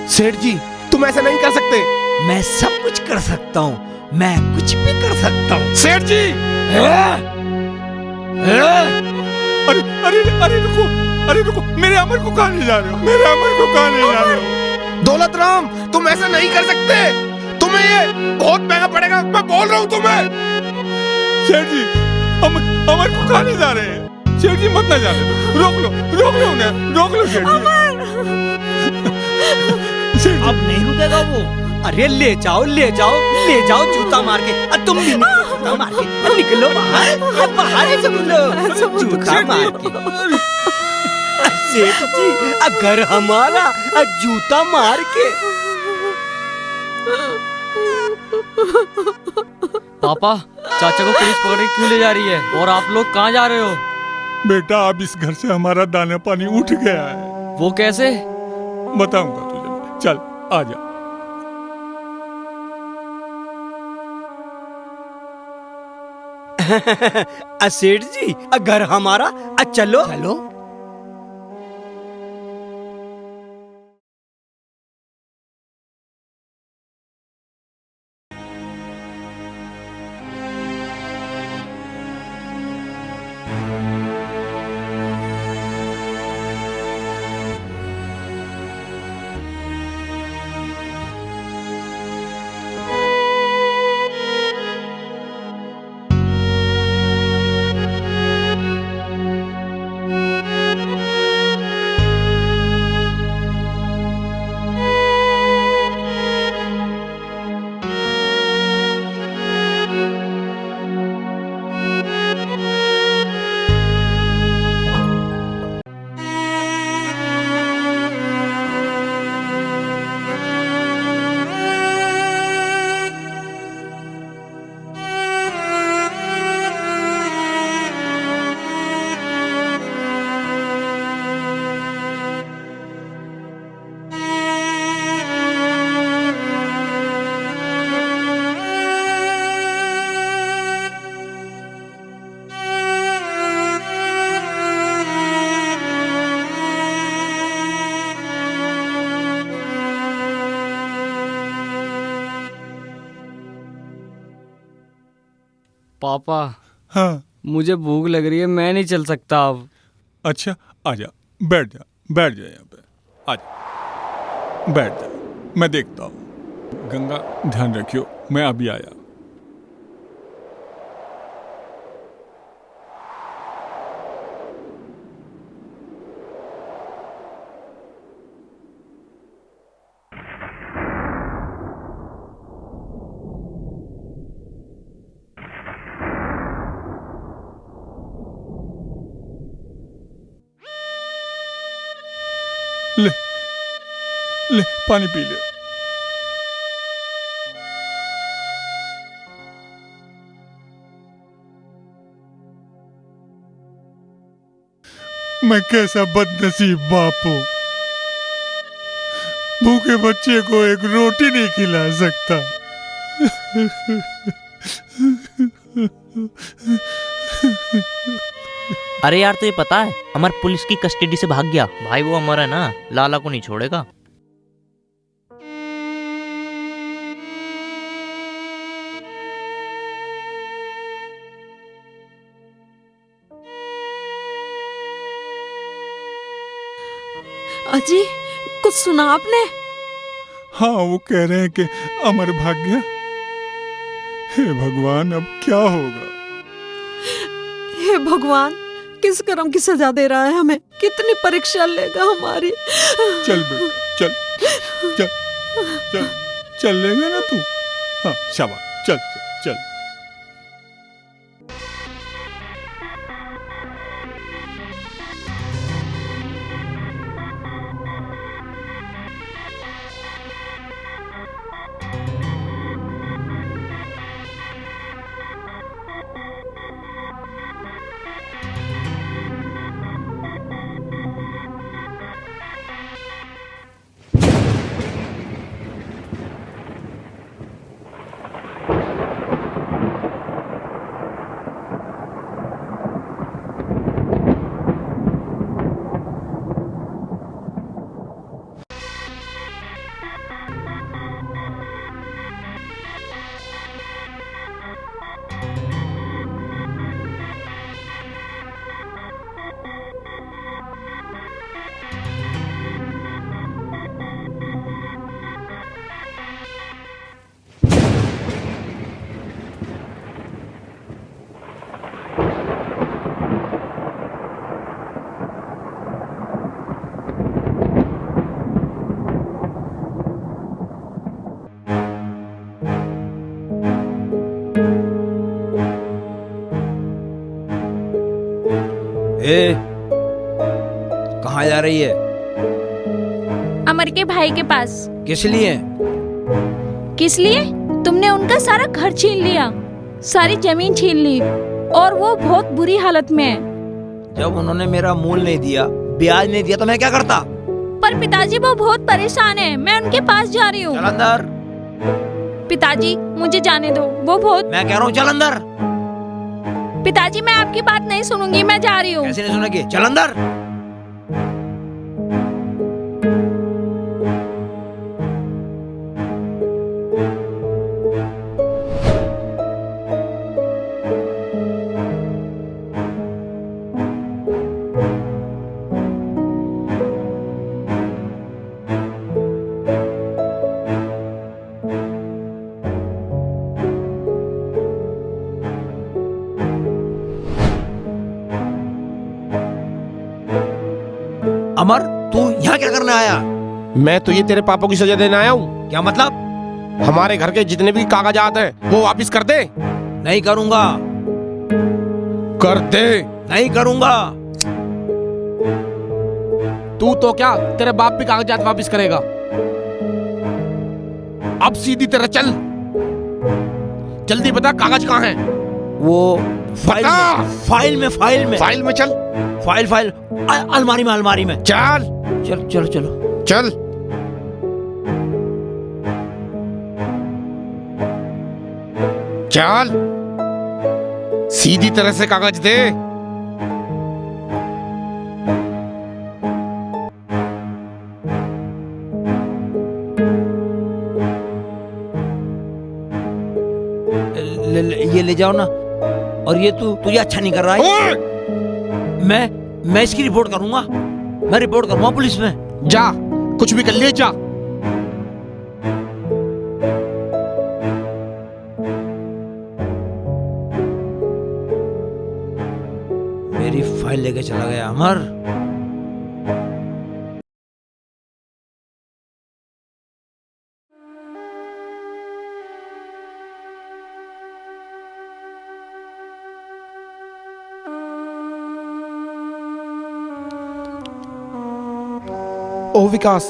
सेठ जी, तुम ऐसा नहीं कर सकते। मैं सब कुछ कर सकता हूँ, मैं कुछ भी कर सकता हूँ। सेठ जी, अरे अरे अरे रुको, अरे रुको, मेरे अमर को कहाँ ले जा रहे हो? मेरे अमर को कहाँ ले जा रहे हो? दौलत राम, तुम ऐसा नहीं कर सकते, तुम्हें ये बहुत महंगा पड़ेगा, मैं बोल रहा हूँ तुम्हें। सेठ जी, अमर को कहाँ ले जा रहे हैं? सेठ जी मत ना जाने दो, रोक लो उन्हें, रोक लो सेठ जी। अब नहीं रुकेगा वो। अरे ले जाओ जूता मार के। तुम भी निकलो जूता मार के, निकलो बाहर, बाहर निकलो जूता मार के। सेठ जी, घर हमारा, जूता मार के। पापा, चाचा को पुलिस पकड़ के क्यों ले जा रही है और आप लोग कहाँ जा रहे हो? बेटा, अब इस घर से हमारा दाना पानी उठ गया है। वो कैसे? बताऊंगा तुझे, चल आ जा। सेठ जी, घर हमारा, चलो चलो। पापा, हाँ मुझे भूख लग रही है, मैं नहीं चल सकता अब। अच्छा, आजा, बैठ जा यहाँ पे, आजा, बैठ जा, मैं देखता हूँ। गंगा, ध्यान रखियो, मैं अभी आया। ले पानी पी ले। मैं कैसा बदनसीब बाप हूं, भूखे बच्चे को एक रोटी नहीं खिला सकता। अरे यार, तो ये पता है अमर पुलिस की कस्टडी से भाग गया। भाई वो अमर है ना, लाला को नहीं छोड़ेगा। अजी, कुछ सुना आपने? हाँ, वो कह रहे हैं कि अमर भाग गया। हे भगवान, अब क्या होगा? हे भगवान, किस कर्म की सजा दे रहा है हमें? कितनी परीक्षा लेगा हमारी? चल बेटा, चल चल चल चल लेगा ना तू? हाँ, शाबाश, चल चल चल। ए, कहाँ जा रही है? अमर के भाई के पास। किस लिए? किस लिए? तुमने उनका सारा घर छीन लिया, सारी जमीन छीन ली, और वो बहुत बुरी हालत में है। जब उन्होंने मेरा मूल नहीं दिया, ब्याज नहीं दिया, तो मैं क्या करता? पर पिताजी वो बहुत परेशान है, मैं उनके पास जा रही हूँ। चल अंदर। पिताजी मुझे जाने दो, वो बहुत। मैं कह रहा हूँ चल अंदर। पिताजी मैं आपकी बात नहीं सुनूंगी, मैं जा रही हूँ। कैसे नहीं सुनेगी? चल अंदर। अमर, तू यहाँ क्या करने आया? मैं तो ये तेरे पापा की सजा देने आया हूँ। क्या मतलब? हमारे घर के जितने भी कागजात हैं वो वापिस कर दे। नहीं करूँगा। कर दे। नहीं करूँगा। तू तो क्या, तेरे बाप भी कागजात वापिस करेगा। अब सीधी तरह चल, जल्दी बता कागज कहाँ है? वो फाइल में चल। फाइल अलमारी में। चल चलो चल। चल सीधी तरह से कागज दे। ये ले जाओ ना। और ये तुझे अच्छा नहीं कर रहा है। मैं इसकी रिपोर्ट करूंगा। मैं रिपोर्ट करूंगा पुलिस में। जा, कुछ भी कर ले जा। मेरी फाइल लेके चला गया अमर। ओ विकास,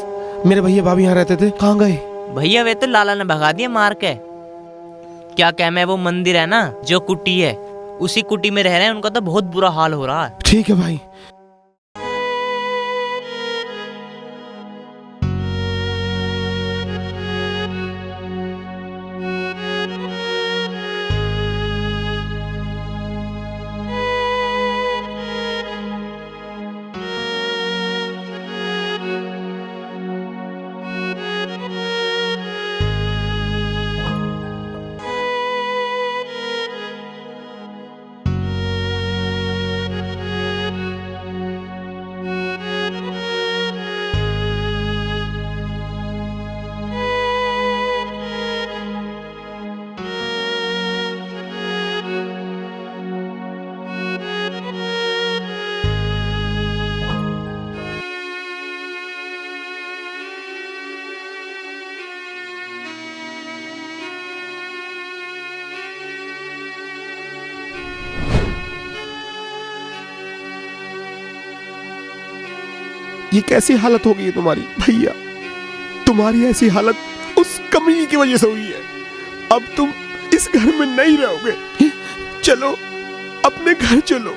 मेरे भैया भाभी यहाँ रहते थे, कहाँ गए? भैया वे तो लाला ने भगा दिया मार के। क्या कहना है, वो मंदिर है ना जो कुटी है, उसी कुटी में रह रहे हैं। उनका तो बहुत बुरा हाल हो रहा है। ठीक है भाई। ये कैसी हालत हो गई है तुम्हारी भैया? तुम्हारी ऐसी हालत उस कमी की वजह से हुई है। अब तुम इस घर में नहीं रहोगे। चलो अपने घर चलो।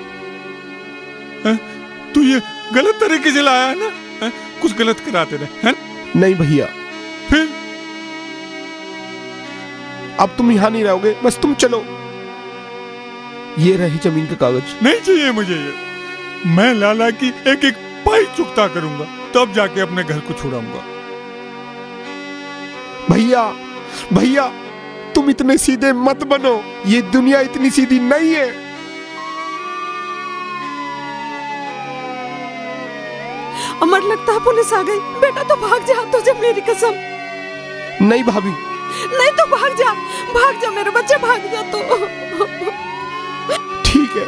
तू ये गलत तरीके से लाया है ना? कुछ गलत कराते रहे। नहीं भैया, फिर अब तुम यहाँ नहीं रहोगे, बस तुम चलो। ये रही जमीन का कागज। नहीं चाहिए मुझे ये। मैं लाला की एक एक पाई चुकता करूंगा, तब जाके अपने घर को छुड़ाऊंगा। भैया भैया, तुम इतने सीधे मत बनो। ये दुनिया इतनी सीधी नहीं है। अमर, लगता है पुलिस आ गई। बेटा तो भाग जा, तुझे मेरी कसम। नहीं भाभी। नहीं तो भाग जा मेरे बच्चे, भाग जा तो। ठीक है,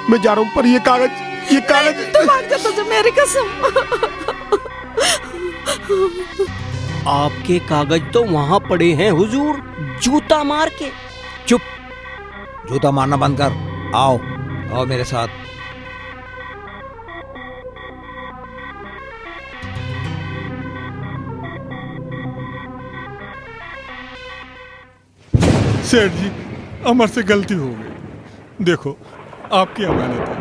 मैं जा रहा हूँ, पर ये कागज तो भाग जा, तुझे मेरी कसम। आपके कागज तो वहाँ पड़े हैं हुजूर, जूता मार के। चुप, जूता मारना बंद कर। आओ मेरे साथ। सेठ जी, अमर से गलती हो गई। देखो, आपकी अमानत है,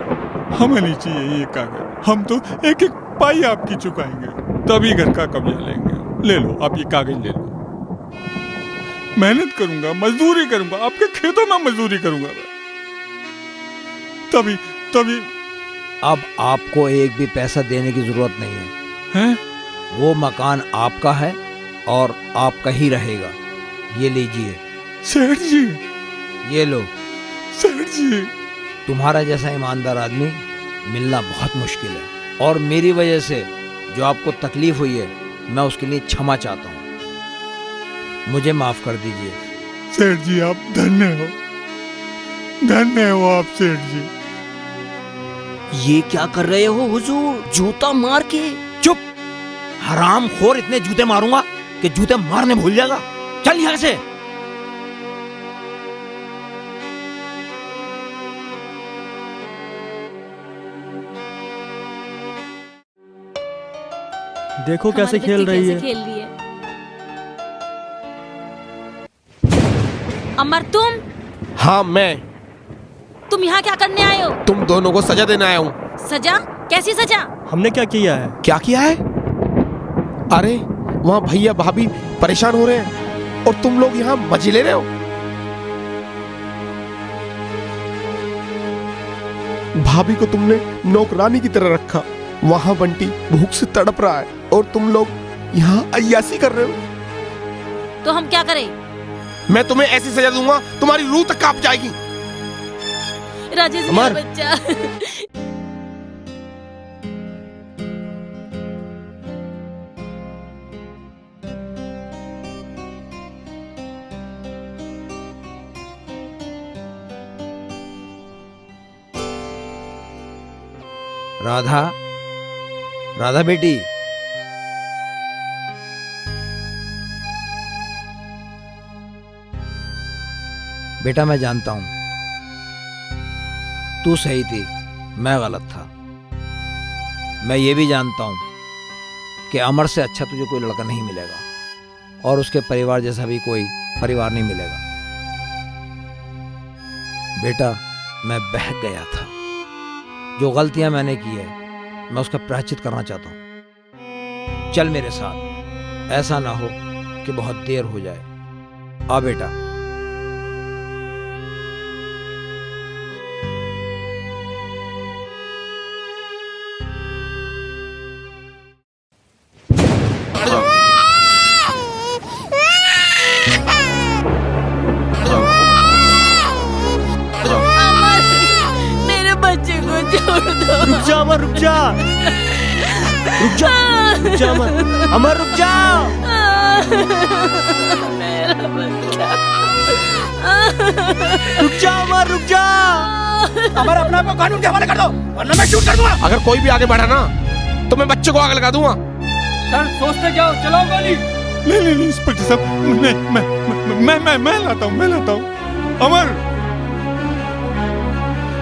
हमें नहीं चाहिए ये कागज। हम तो एक एक पाई आपकी चुकाएंगे, तभी घर का कब्जा लेंगे। ले लो, आप ये कागज ले लो। मेहनत करूंगा, मजदूरी करूंगा, आपके खेतों में मजदूरी करूंगा मैं। तभी अब आपको एक भी पैसा देने की जरूरत नहीं है, हैं? वो मकान आपका है और आपका ही रहेगा। ये लीजिए। सेठ जी, ये लो। सेठ जी, तुम्हारा जैसा ईमानदार आदमी मिलना बहुत मुश्किल है, और मेरी वजह से जो आपको तकलीफ हुई है, मैं उसके लिए क्षमा चाहता हूँ। मुझे माफ कर दीजिए। सेठ जी, आप धन्य हो, धन्य हो आप सेठ जी। ये क्या कर रहे हो हुजूर, जूता मार के? चुप हरामखोर, इतने जूते मारूंगा कि जूते मारने भूल जाएगा। चल यहाँ से। देखो कैसे हमारी खेल बच्ची रही कैसे है। खेल रही है। अमर, हाँ मैं। तुम यहाँ क्या करने आए हो? तुम दोनों को सजा देने आया हूँ। सजा? कैसी सजा? हमने क्या किया है? क्या किया है? अरे वहाँ भैया भाभी परेशान हो रहे हैं और तुम लोग यहाँ मजे ले रहे हो। भाभी को तुमने नौकरानी की तरह रखा, वहाँ बंटी भूख से तड़प रहा है और तुम लोग यहाँ अय्यासी कर रहे हो। तो हम क्या करें? मैं तुम्हें ऐसी सजा दूंगा, तुम्हारी रूह तक कांप जाएगी। राजेश मेरा बच्चा। राधा, राधा बेटी, बेटा मैं जानता हूं तू सही थी, मैं गलत था। मैं ये भी जानता हूं कि अमर से अच्छा तुझे कोई लड़का नहीं मिलेगा और उसके परिवार जैसा भी कोई परिवार नहीं मिलेगा। बेटा मैं बहक गया था, जो गलतियां मैंने की है मैं उसका प्रायश्चित करना चाहता हूं। चल मेरे साथ, ऐसा ना हो कि बहुत देर हो जाए। आ बेटा। रुक जा अमर, रुक जा, रुक जा, रुक जा अमर, अमर रुक जा। मेरा बच्चा। रुक जा अमर, रुक जा। अमर अपने आप को कानून के हवाले कर दो, वरना मैं शूट कर दूंगा। अगर कोई भी आगे बढ़ा ना तो मैं बच्चे को आग लगा दूंगा। सर सोचते जाओ, चलाओ गोली। नहीं इंस्पेक्टर साहब, मैं लाता हूँ। अमर,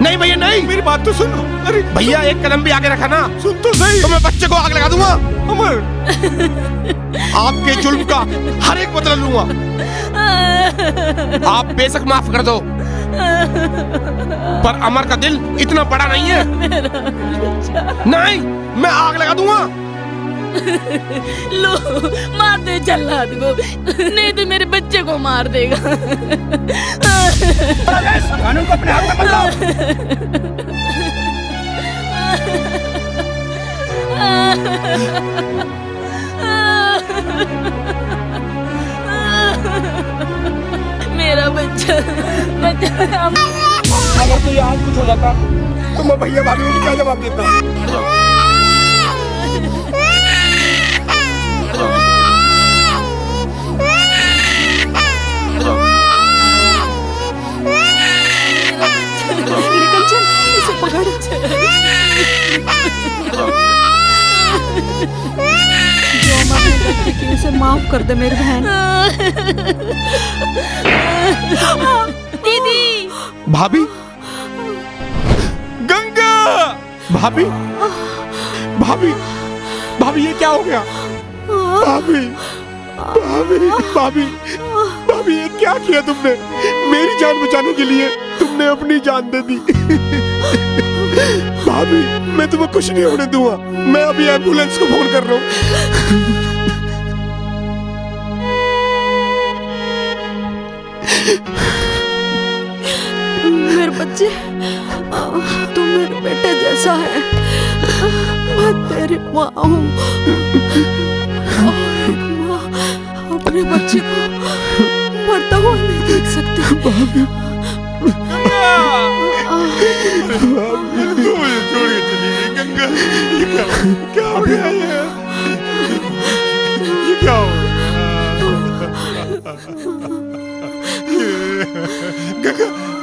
नहीं भैया नहीं, मेरी बात तो सुनो। अरे भैया एक कदम भी आगे रखा ना, सुन तो सही, तो मैं बच्चे को आग लगा दूंगा। अमर, आपके जुल्म का हर एक बदला लूंगा। आप बेशक माफ कर दो, पर अमर का दिल इतना बड़ा नहीं है। नहीं, मैं आग लगा दूंगा। लो मार दे जल्लाद को, नहीं तो मेरे बच्चे को मार देगा। कानून को अपने हाथ में मत लाओ। मेरा बच्चा अगर तो यहाँ कुछ हो जाता तो मैं भैया भाभी को क्या जवाब देता। निकल चल, इसे पकड़। जो मैं अपने बच्चे की, उसे माफ कर दे मेरी बहन। दीदी, भाभी, गंगा, भाभी, भाभी, भाभी ये क्या हो गया? भाभी, भाभी, भाभी, भाभी ये क्या किया तुमने? मेरी जान बचाने के लिए तुमने अपनी जान दे दी। भाभी मैं तुम्हें कुछ नहीं होने दूंगा। मैं अभी एम्बुलेंस को फोन कर रहा हूँ। मेरे बच्चे, तू मेरे बेटे जैसा है। मैं तेरी माँ हूँ। और एक माँ अपने बच्चे को मरता हुआ नहीं देख सकती। भाभी तू मुझे छोड़ के चली गई गंगा। ये क्या हो गया? ये क्या हो गया?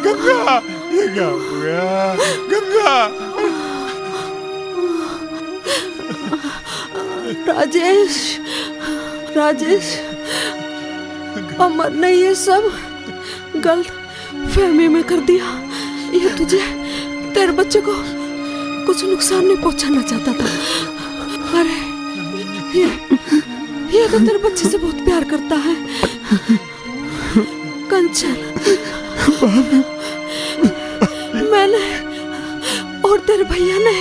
गंगा ये क्या हो गया? गंगा राजेश, अमर ने ये सब गलत फहमी में कर दिया। ये तुझे, तेरे बच्चे को कुछ नुकसान नहीं पहुंचाना चाहता था। अरे ये तो तेरे बच्चे से बहुत प्यार करता है। कंचन, मैंने और तेरे भैया ने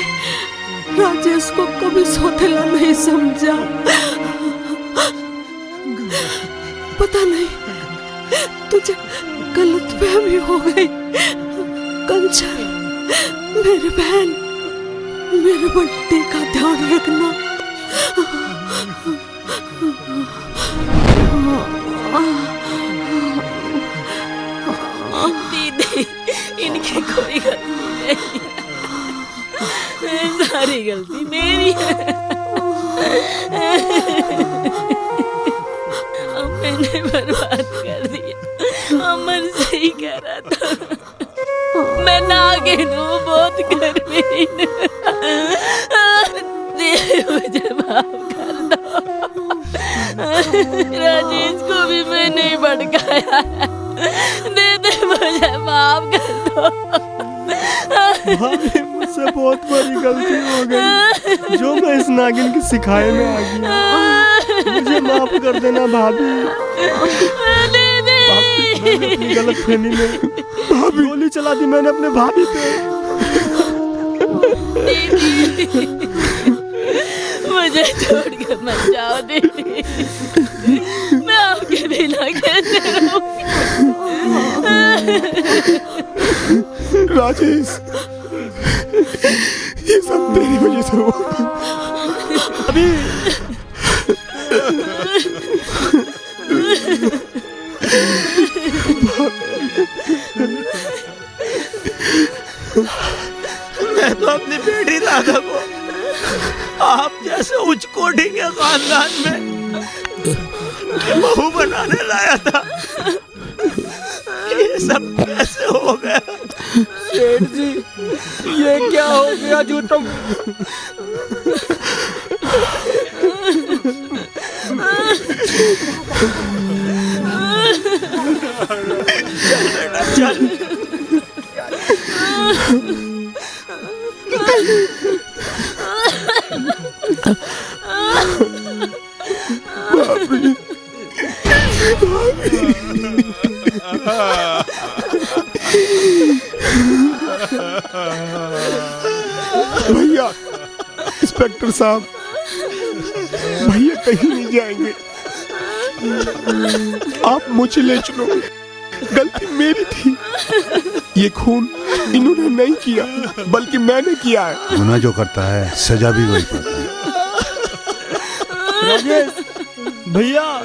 राजेश को कभी सौतेला नहीं समझा। पता नहीं तुझे गलतफहमी हो गई। कंचन, मेरी बहन, मेरे बंटी का ध्यान रखना। दीदी, इनकी कोई गलती नहीं है। सारी गलती मेरी है। मैंने बर्बाद कर दिया। अमन सही कह रहा था। मैं नागिन हूँ, बहुत गर्मीन। मुझे माफ कर दो। राजेश को भी मैं नहीं भड़काया। दे मुझे माफ कर दो। भाभी मुझसे बहुत बड़ी गलती हो गई, जो मैं इस नागिन की सिखाए में आ गया। मुझे माफ कर देना भाभी। मैंने अपनी गलतफहमी में गोली चला दी मैंने अपने भाभी पे। मुझे छोड़कर मत जाओ दीदी। मैं आपके बिना कैसे रहूंगी? राजेश, ये सब तेरी वजह से हुआ। अभी मैं तो अपनी बेटी राधा को आप जैसे उच्च कोटि के खानदान में बहू बनाने लाया था। ये सब कैसे हो गया? सेठ जी, ये क्या हो गया जो तुम चल भैया, इंस्पेक्टर साहब, भैया कहीं नहीं जाएंगे। आप मुझे ले चलो, गलती मेरी थी। ये खून इन्होंने नहीं किया, बल्कि मैंने किया है। गुनाह जो करता है सजा भी वही पाता है। राजेश भैया,